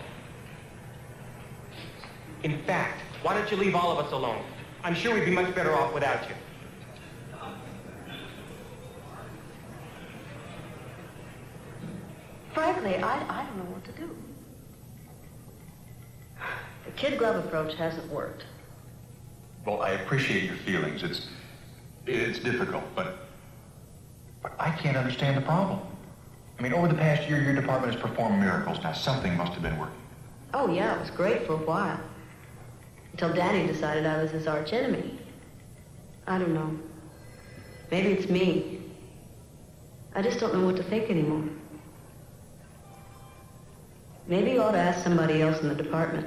In fact, why don't you leave all of us alone? I'm sure we'd be much better off without you. Frankly, I don't know what to do. The kid glove approach hasn't worked. Well, I appreciate your feelings. It's difficult, but I can't understand the problem. I mean, over the past year, your department has performed miracles. Now, something must have been working. Oh, yeah, it was great for a while. Until Danny decided I was his archenemy. I don't know. Maybe it's me. I just don't know what to think anymore. Maybe you ought to ask somebody else in the department.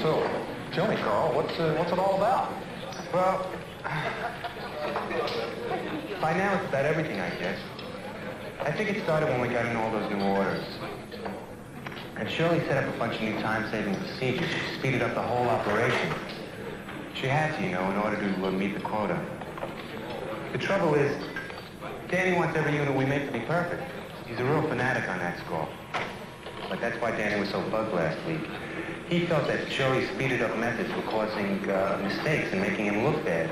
So, tell me, Carl, what's it all about? Well, by now it's about everything, I guess. I think it started when we got in all those new orders. And Shirley set up a bunch of new time-saving procedures. She speeded up the whole operation. She had to, you know, in order to meet the quota. The trouble is, Danny wants every unit we make to be perfect. He's a real fanatic on that score. But that's why Danny was so bugged last week. He felt that Shirley's speeded up methods were causing mistakes and making him look bad.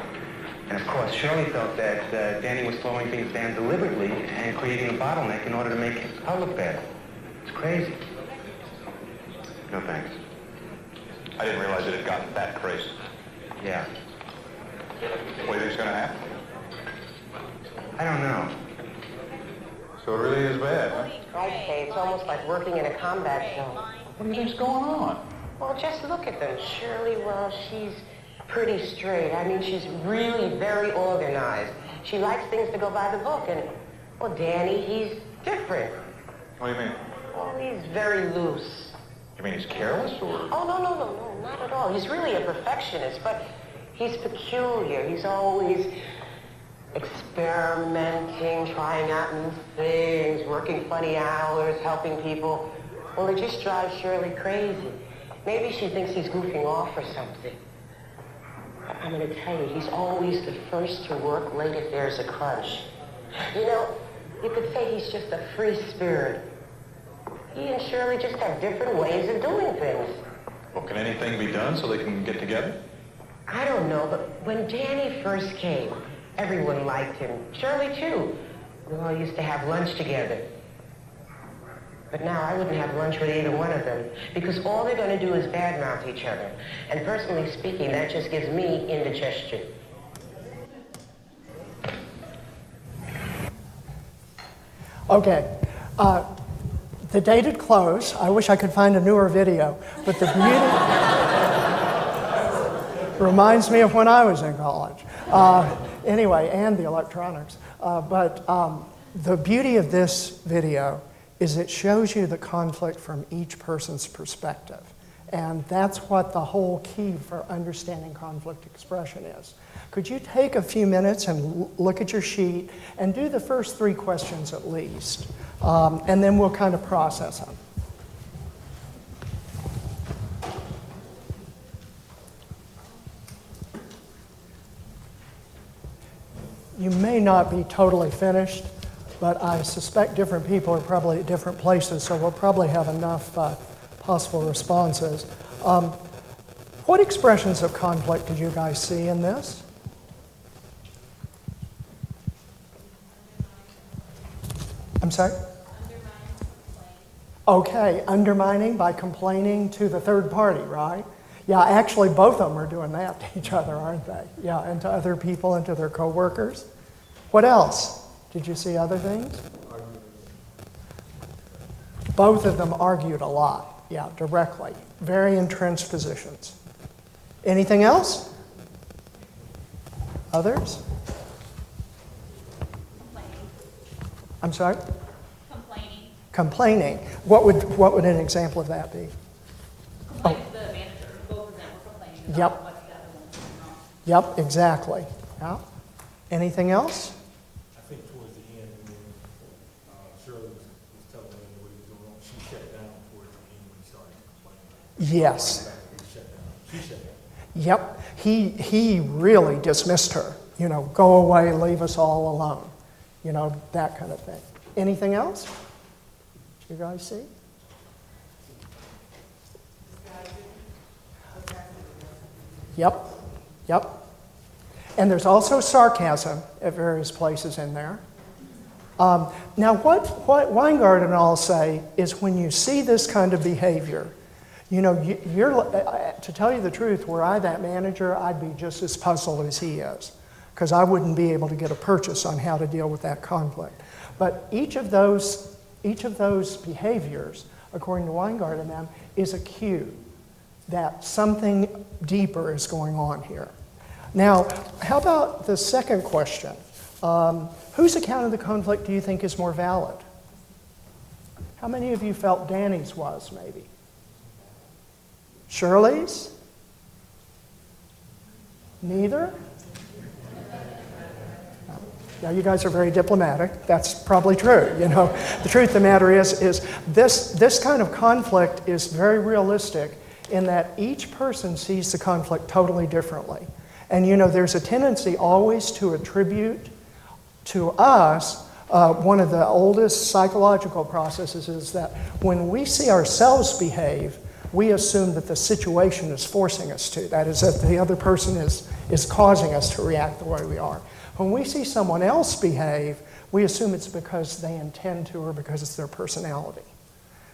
And of course, Shirley felt that Danny was slowing things down deliberately and creating a bottleneck in order to make her look bad. It's crazy. No thanks. I didn't realize it had gotten that crazy. Yeah. What do you think's going to happen? I don't know. So it really is bad, huh? Right, Kay, it's almost like working in a combat zone. What do you think's going on? Well, just look at them. Shirley, well, she's pretty straight. I mean, she's really very organized. She likes things to go by the book. And, well, Danny, he's different. What do you mean? Well, he's very loose. You mean he's careless, or? Oh, no, not at all. He's really a perfectionist, but he's peculiar. He's always experimenting, trying out new things, working funny hours, helping people. Well, it just drives Shirley crazy. Maybe she thinks he's goofing off or something. But I'm going to tell you, he's always the first to work late if there's a crunch. You know, you could say he's just a free spirit. He and Shirley just have different ways of doing things. Well, can anything be done so they can get together? I don't know, but when Danny first came, everyone liked him. Shirley, too. We all used to have lunch together. But now I wouldn't have lunch with either one of them, because all they're going to do is badmouth each other. And personally speaking, that just gives me indigestion. Okay. The dated close, I wish I could find a newer video, but the beauty reminds me of when I was in college. Anyway, and the electronics. But the beauty of this video is it shows you the conflict from each person's perspective. And that's what the whole key for understanding conflict expression is. Could you take a few minutes and look at your sheet and do the first 3 questions at least? And then we'll kind of process them. You may not be totally finished, but I suspect different people are probably at different places, so we'll probably have enough possible responses. What expressions of conflict did you guys see in this? I'm sorry? Okay, undermining by complaining to the third party, right? Yeah, actually both of them are doing that to each other, aren't they? Yeah, and to other people and to their coworkers. What else? Did you see other things? Both of them argued a lot, yeah, directly. Very entrenched positions. Anything else? Others? Complaining. I'm sorry? Complaining. Complaining. What would an example of that be? Like the manager, both of them were complaining about Yep. what the other one's doing wrong. Yep, exactly. Yeah. Anything else? I think towards the end, when Shirley was telling him what he was doing wrong, she shut down towards the end when he started complaining. Yes. She shut down. She shut down. Yep. He really dismissed her. You know, go away, leave us all alone. You know, that kind of thing. Anything else? You guys see? Yep. Yep. And there's also sarcasm at various places in there. Now, what Weingarten and all say is when you see this kind of behavior, you know, to tell you the truth, were I that manager, I'd be just as puzzled as he is, because I wouldn't be able to get a purchase on how to deal with that conflict. But each of those behaviors, according to Weingarten and them, is a cue that something deeper is going on here. Now, how about the second question? Whose account of the conflict do you think is more valid? How many of you felt Danny's was, maybe? Shirley's? Neither? Now, you guys are very diplomatic. That's probably true. You know, the truth of the matter is this kind of conflict is very realistic in that each person sees the conflict totally differently. And you know, there's a tendency always to attribute to us, one of the oldest psychological processes is that when we see ourselves behave, we assume that the situation is forcing us to. That is, that the other person is causing us to react the way we are. When we see someone else behave, we assume it's because they intend to or because it's their personality.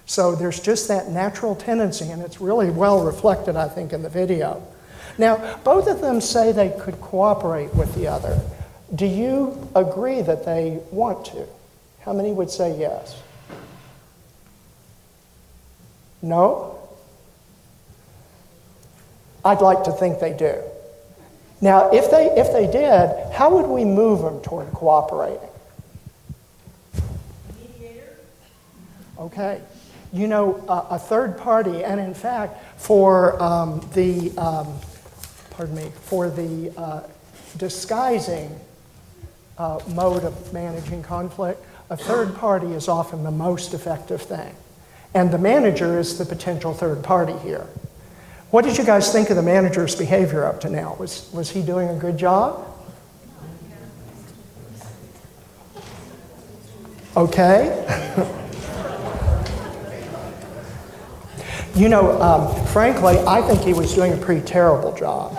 So there's just that natural tendency, and it's really well reflected, I think, in the video. Now, both of them say they could cooperate with the other. Do you agree that they want to? How many would say yes? No? I'd like to think they do. Now, if they did, how would we move them toward cooperating? Mediator. Okay. You know, a third party, and in fact, for the disguising mode of managing conflict, a third party is often the most effective thing. And the manager is the potential third party here. What did you guys think of the manager's behavior up to now? Was he doing a good job? Okay. You know, frankly, I think he was doing a pretty terrible job.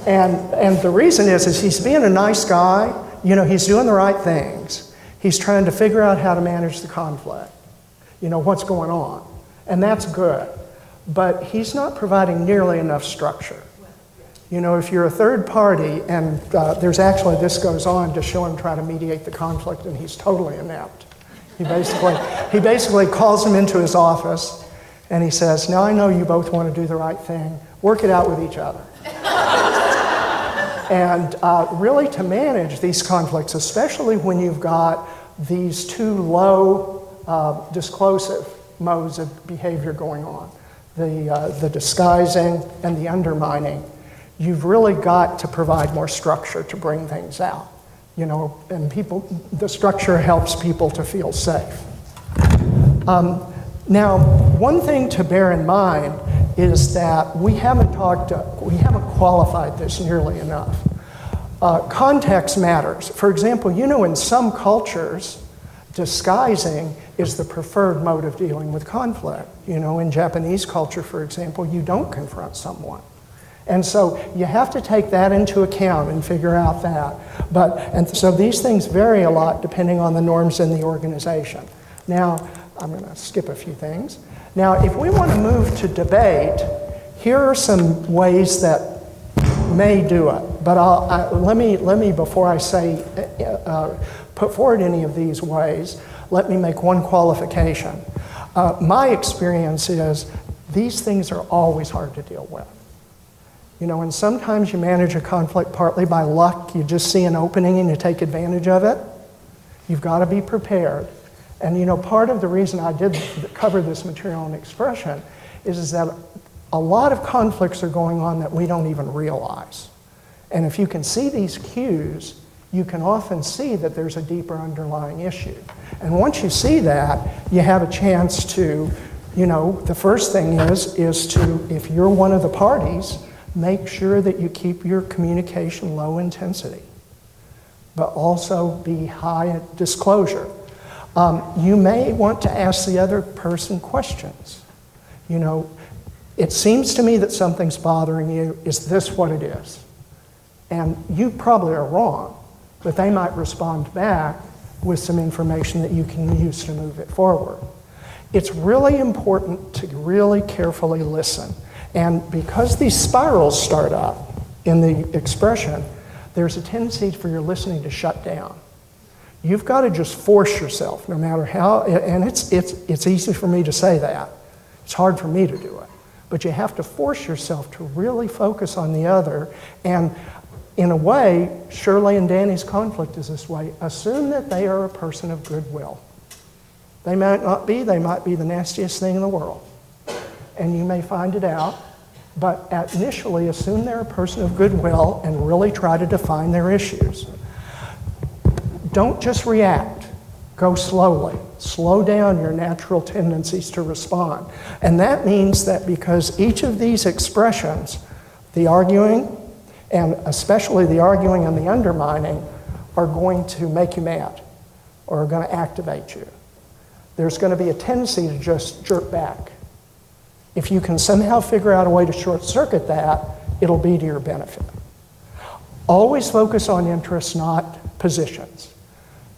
And the reason is he's being a nice guy. You know, he's doing the right things. He's trying to figure out how to manage the conflict. You know, what's going on. And that's good. But he's not providing nearly enough structure. You know, if you're a third party, and there's actually, this goes on to show him try to mediate the conflict, and he's totally inept. He basically calls him into his office, and he says, now I know you both want to do the right thing. Work it out with each other. And really to manage these conflicts, especially when you've got these two low disclosive modes of behavior going on, the disguising and the undermining, you've really got to provide more structure to bring things out. You know, and the structure helps people to feel safe. Now, one thing to bear in mind is that we haven't qualified this nearly enough. Context matters. For example, you know, in some cultures, disguising is the preferred mode of dealing with conflict. You know, in Japanese culture, for example, you don't confront someone. And so you have to take that into account and figure out that. And so these things vary a lot depending on the norms in the organization. Now, I'm going to skip a few things. Now, if we want to move to debate, here are some ways that may do it. But let me before I say put forward any of these ways, let me make one qualification. My experience is these things are always hard to deal with. You know, and sometimes you manage a conflict partly by luck. You just see an opening and you take advantage of it. You've got to be prepared. And you know, part of the reason I did cover this material and expression is that a lot of conflicts are going on that we don't even realize. And if you can see these cues, you can often see that there's a deeper underlying issue. And once you see that, you have a chance to, you know, the first thing is to, if you're one of the parties, make sure that you keep your communication low intensity, but also be high at disclosure. You may want to ask the other person questions. You know, it seems to me that something's bothering you. Is this what it is? And you probably are wrong, but they might respond back with some information that you can use to move it forward. It's really important to really carefully listen. And because these spirals start up in the expression, there's a tendency for your listening to shut down. You've got to just force yourself, no matter how, and it's easy for me to say that. It's hard for me to do it. But you have to force yourself to really focus on the other. And in a way, Shirley and Danny's conflict is this way. Assume that they are a person of goodwill. They might not be, they might be the nastiest thing in the world. And you may find it out, but initially assume they're a person of goodwill and really try to define their issues. Don't just react. Go slowly. Slow down your natural tendencies to respond. And that means that because each of these expressions, the arguing, and especially the arguing and the undermining, are going to make you mad or are going to activate you. There's going to be a tendency to just jerk back. If you can somehow figure out a way to short circuit that, it'll be to your benefit. Always focus on interests, not positions.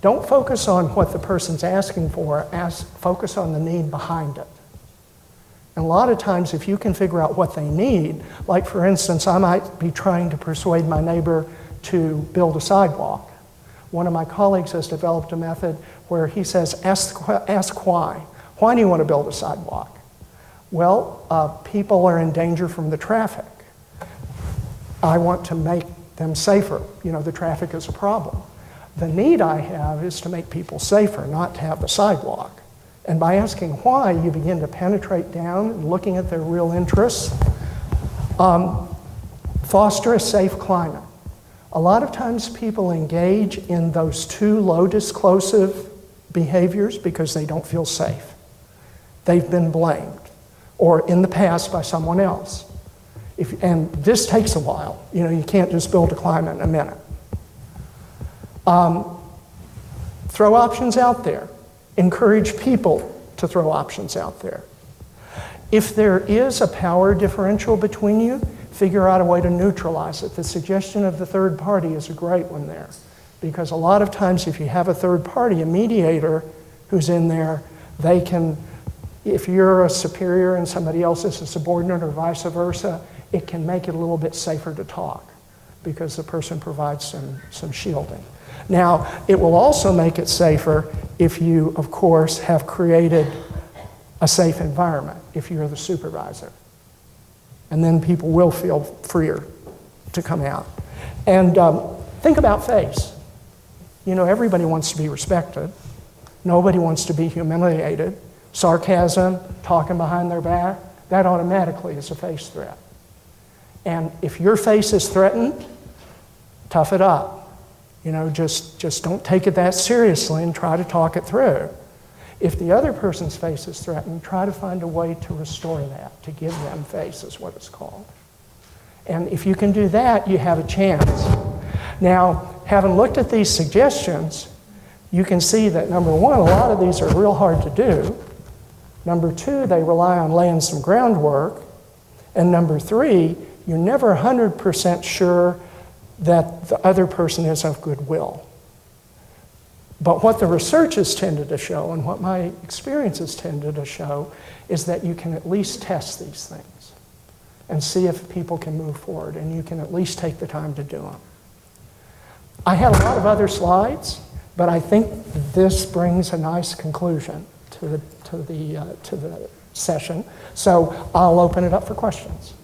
Don't focus on what the person's asking for, focus on the need behind it. And a lot of times if you can figure out what they need, like for instance, I might be trying to persuade my neighbor to build a sidewalk. One of my colleagues has developed a method where he says, ask why. Why do you want to build a sidewalk? Well, people are in danger from the traffic. I want to make them safer. You know, the traffic is a problem. The need I have is to make people safer, not to have the sidewalk. And by asking why, you begin to penetrate down and looking at their real interests. Foster a safe climate. A lot of times people engage in those two low disclosive behaviors because they don't feel safe. They've been blamed, or in the past by someone else. And this takes a while. You know, you can't just build a climate in a minute. Throw options out there. Encourage people to throw options out there. If there is a power differential between you, figure out a way to neutralize it. The suggestion of the third party is a great one there. Because a lot of times if you have a third party, a mediator who's in there, they can, if you're a superior and somebody else is a subordinate or vice versa, it can make it a little bit safer to talk because the person provides some shielding. Now, it will also make it safer if you, of course, have created a safe environment, if you're the supervisor. And then people will feel freer to come out. And think about face. You know, everybody wants to be respected. Nobody wants to be humiliated. Sarcasm, talking behind their back, that automatically is a face threat. And if your face is threatened, tough it up. You know, just don't take it that seriously and try to talk it through. If the other person's face is threatened, try to find a way to restore that, to give them face is what it's called. And if you can do that, you have a chance. Now, having looked at these suggestions, you can see that number one, a lot of these are real hard to do. Number two, they rely on laying some groundwork. And number three, you're never 100% sure that the other person is of goodwill. But what the research has tended to show, and what my experience has tended to show, is that you can at least test these things and see if people can move forward, and you can at least take the time to do them. I had a lot of other slides, but I think this brings a nice conclusion to the session. So I'll open it up for questions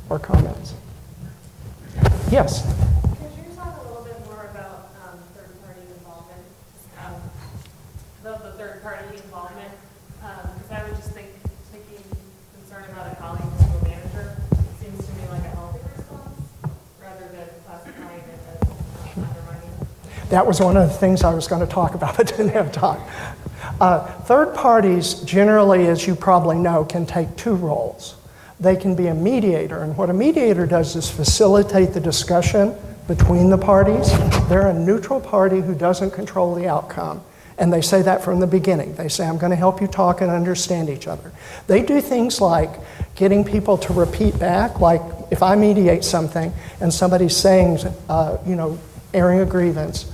or comments. Yes? Could you talk a little bit more about third-party involvement? The third That was one of the things I was going to talk about, but didn't have time. Third parties generally, as you probably know, can take two roles. They can be a mediator, and what a mediator does is facilitate the discussion between the parties. They're a neutral party who doesn't control the outcome, and they say that from the beginning. They say, I'm going to help you talk and understand each other. They do things like getting people to repeat back, like if I mediate something and somebody's saying, airing a grievance,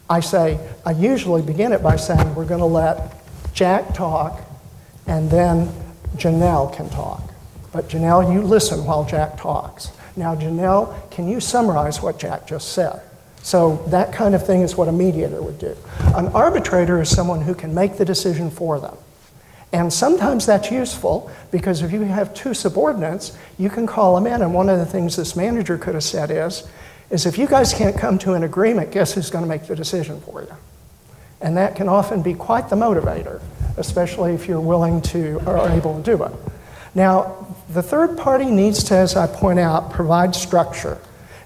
I usually begin it by saying, we're going to let Jack talk, and then Janelle can talk. But Janelle, you listen while Jack talks. Now, Janelle, can you summarize what Jack just said? So that kind of thing is what a mediator would do. An arbitrator is someone who can make the decision for them. And sometimes that's useful because if you have two subordinates, you can call them in. And one of the things this manager could have said is if you guys can't come to an agreement, guess who's going to make the decision for you? And that can often be quite the motivator, especially if you're willing to or are able to do it. Now, the third party needs to, as I point out, provide structure.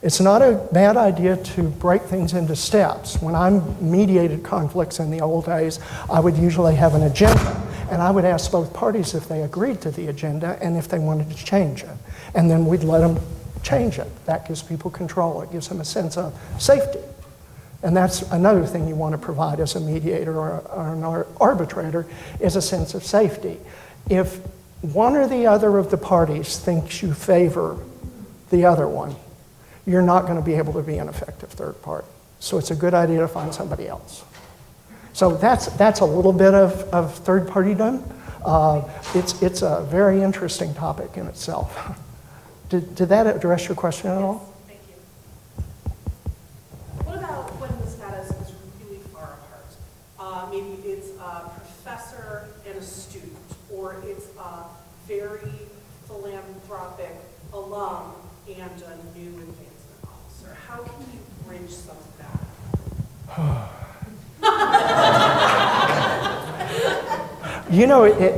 It's not a bad idea to break things into steps. When I mediated conflicts in the old days, I would usually have an agenda, and I would ask both parties if they agreed to the agenda and if they wanted to change it. And then we'd let them change it. That gives people control. It gives them a sense of safety. And that's another thing you want to provide as a mediator or an arbitrator is a sense of safety. If one or the other of the parties thinks you favor the other one, you're not going to be able to be an effective third party. So it's a good idea to find somebody else. So that's a little bit of third partydom. It's a very interesting topic in itself. Did that address your question at all? Thank you. What about when the status is really far apart? Maybe it's a professor and a student, or it's a very philanthropic alum and a new advancement officer. How can you bridge some of that?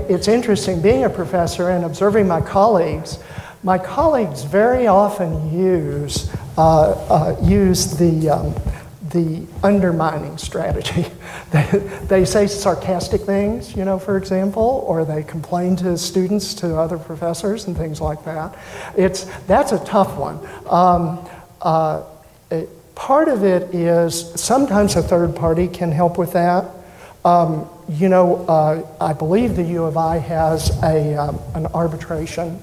It's interesting. Being a professor and observing my colleagues very often use the undermining strategy. They say sarcastic things, for example, or they complain to students, to other professors, and things like that. That's a tough one. Part of it is sometimes a third party can help with that. I believe the U of I has an arbitration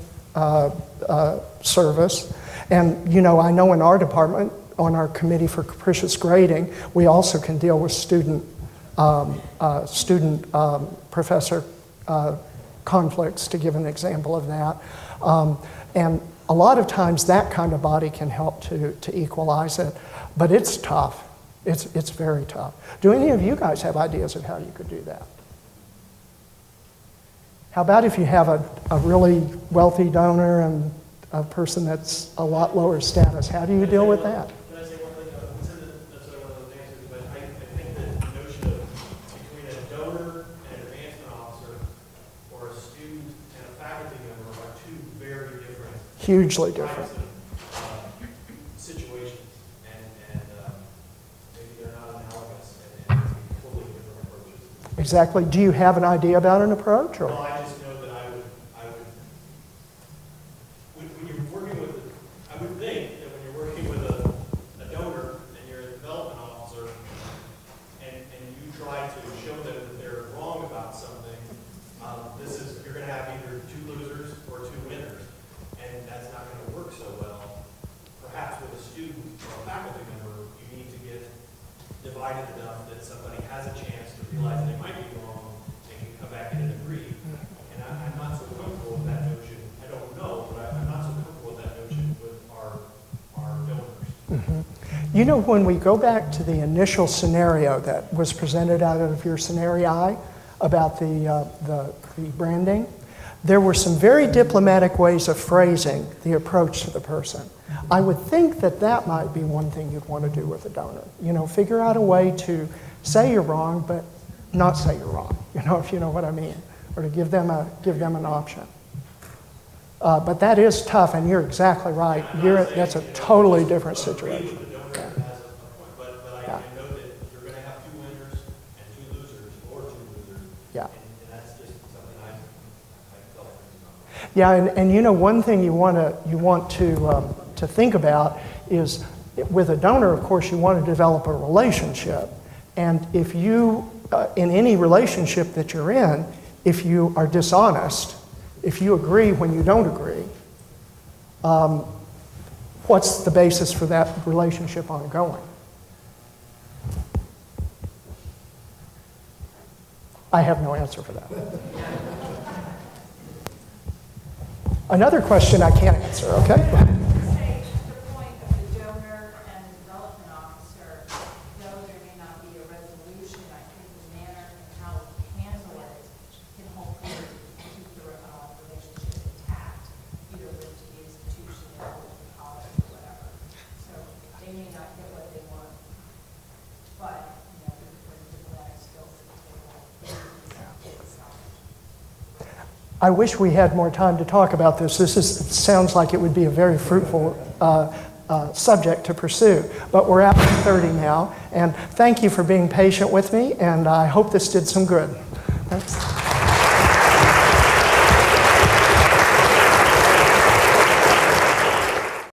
service. And, I know in our department, on our committee for capricious grading, we also can deal with student professor conflicts, to give an example of that. And a lot of times that kind of body can help to equalize it, but it's tough. It's very tough. Do any of you guys have ideas of how you could do that? How about if you have a really wealthy donor and a person that's a lot lower status? How do you deal with that? Can I say one thing? That's one of those answers, but I think that the notion of between a donor and an advancement officer or a student and a faculty member are two very different, hugely different situations, and maybe they're not analogous, and totally different approaches. Exactly. Do you have an idea about an approach? Or? Well, I just know that I would, when you're working with, I would think that when you're working with a donor and you're a development officer and you try to show them that they're wrong about something, you're going to have either two losers or two winners, and that's not going to work so well. Perhaps with a student or a faculty member, you need to get divided enough that somebody has a chance to realize they might be wrong and can come back in and agree. And I'm not so comfortable with that notion. I don't know, but I'm not so comfortable with that notion with our donors. Mm-hmm. When we go back to the initial scenario that was presented out of your scenario about the branding, there were some very diplomatic ways of phrasing the approach to the person. I would think that might be one thing you'd want to do with a donor. Figure out a way to say you're wrong, but not say you're wrong, if you know what I mean, or to give them an option. But that is tough, and you're exactly right. That's a totally different situation. Yeah. Yeah, and you know, one thing you want to think about is with a donor, of course, you want to develop a relationship. And if you, in any relationship that you're in, if you are dishonest, if you agree when you don't agree, what's the basis for that relationship ongoing? I have no answer for that. Another question I can't answer, okay? Say the point of the donor and the development officer, though there may not be a resolution, I think the manner and how we handle it can hopefully keep the relationship intact, either with the institution or with the college or whatever. So they may not get what they want, but, you know, we can bring diplomatic skills to the table. I wish we had more time to talk about this. Sounds like it would be a very fruitful subject to pursue. But we're at 30 now, and thank you for being patient with me, and I hope this did some good. Thanks.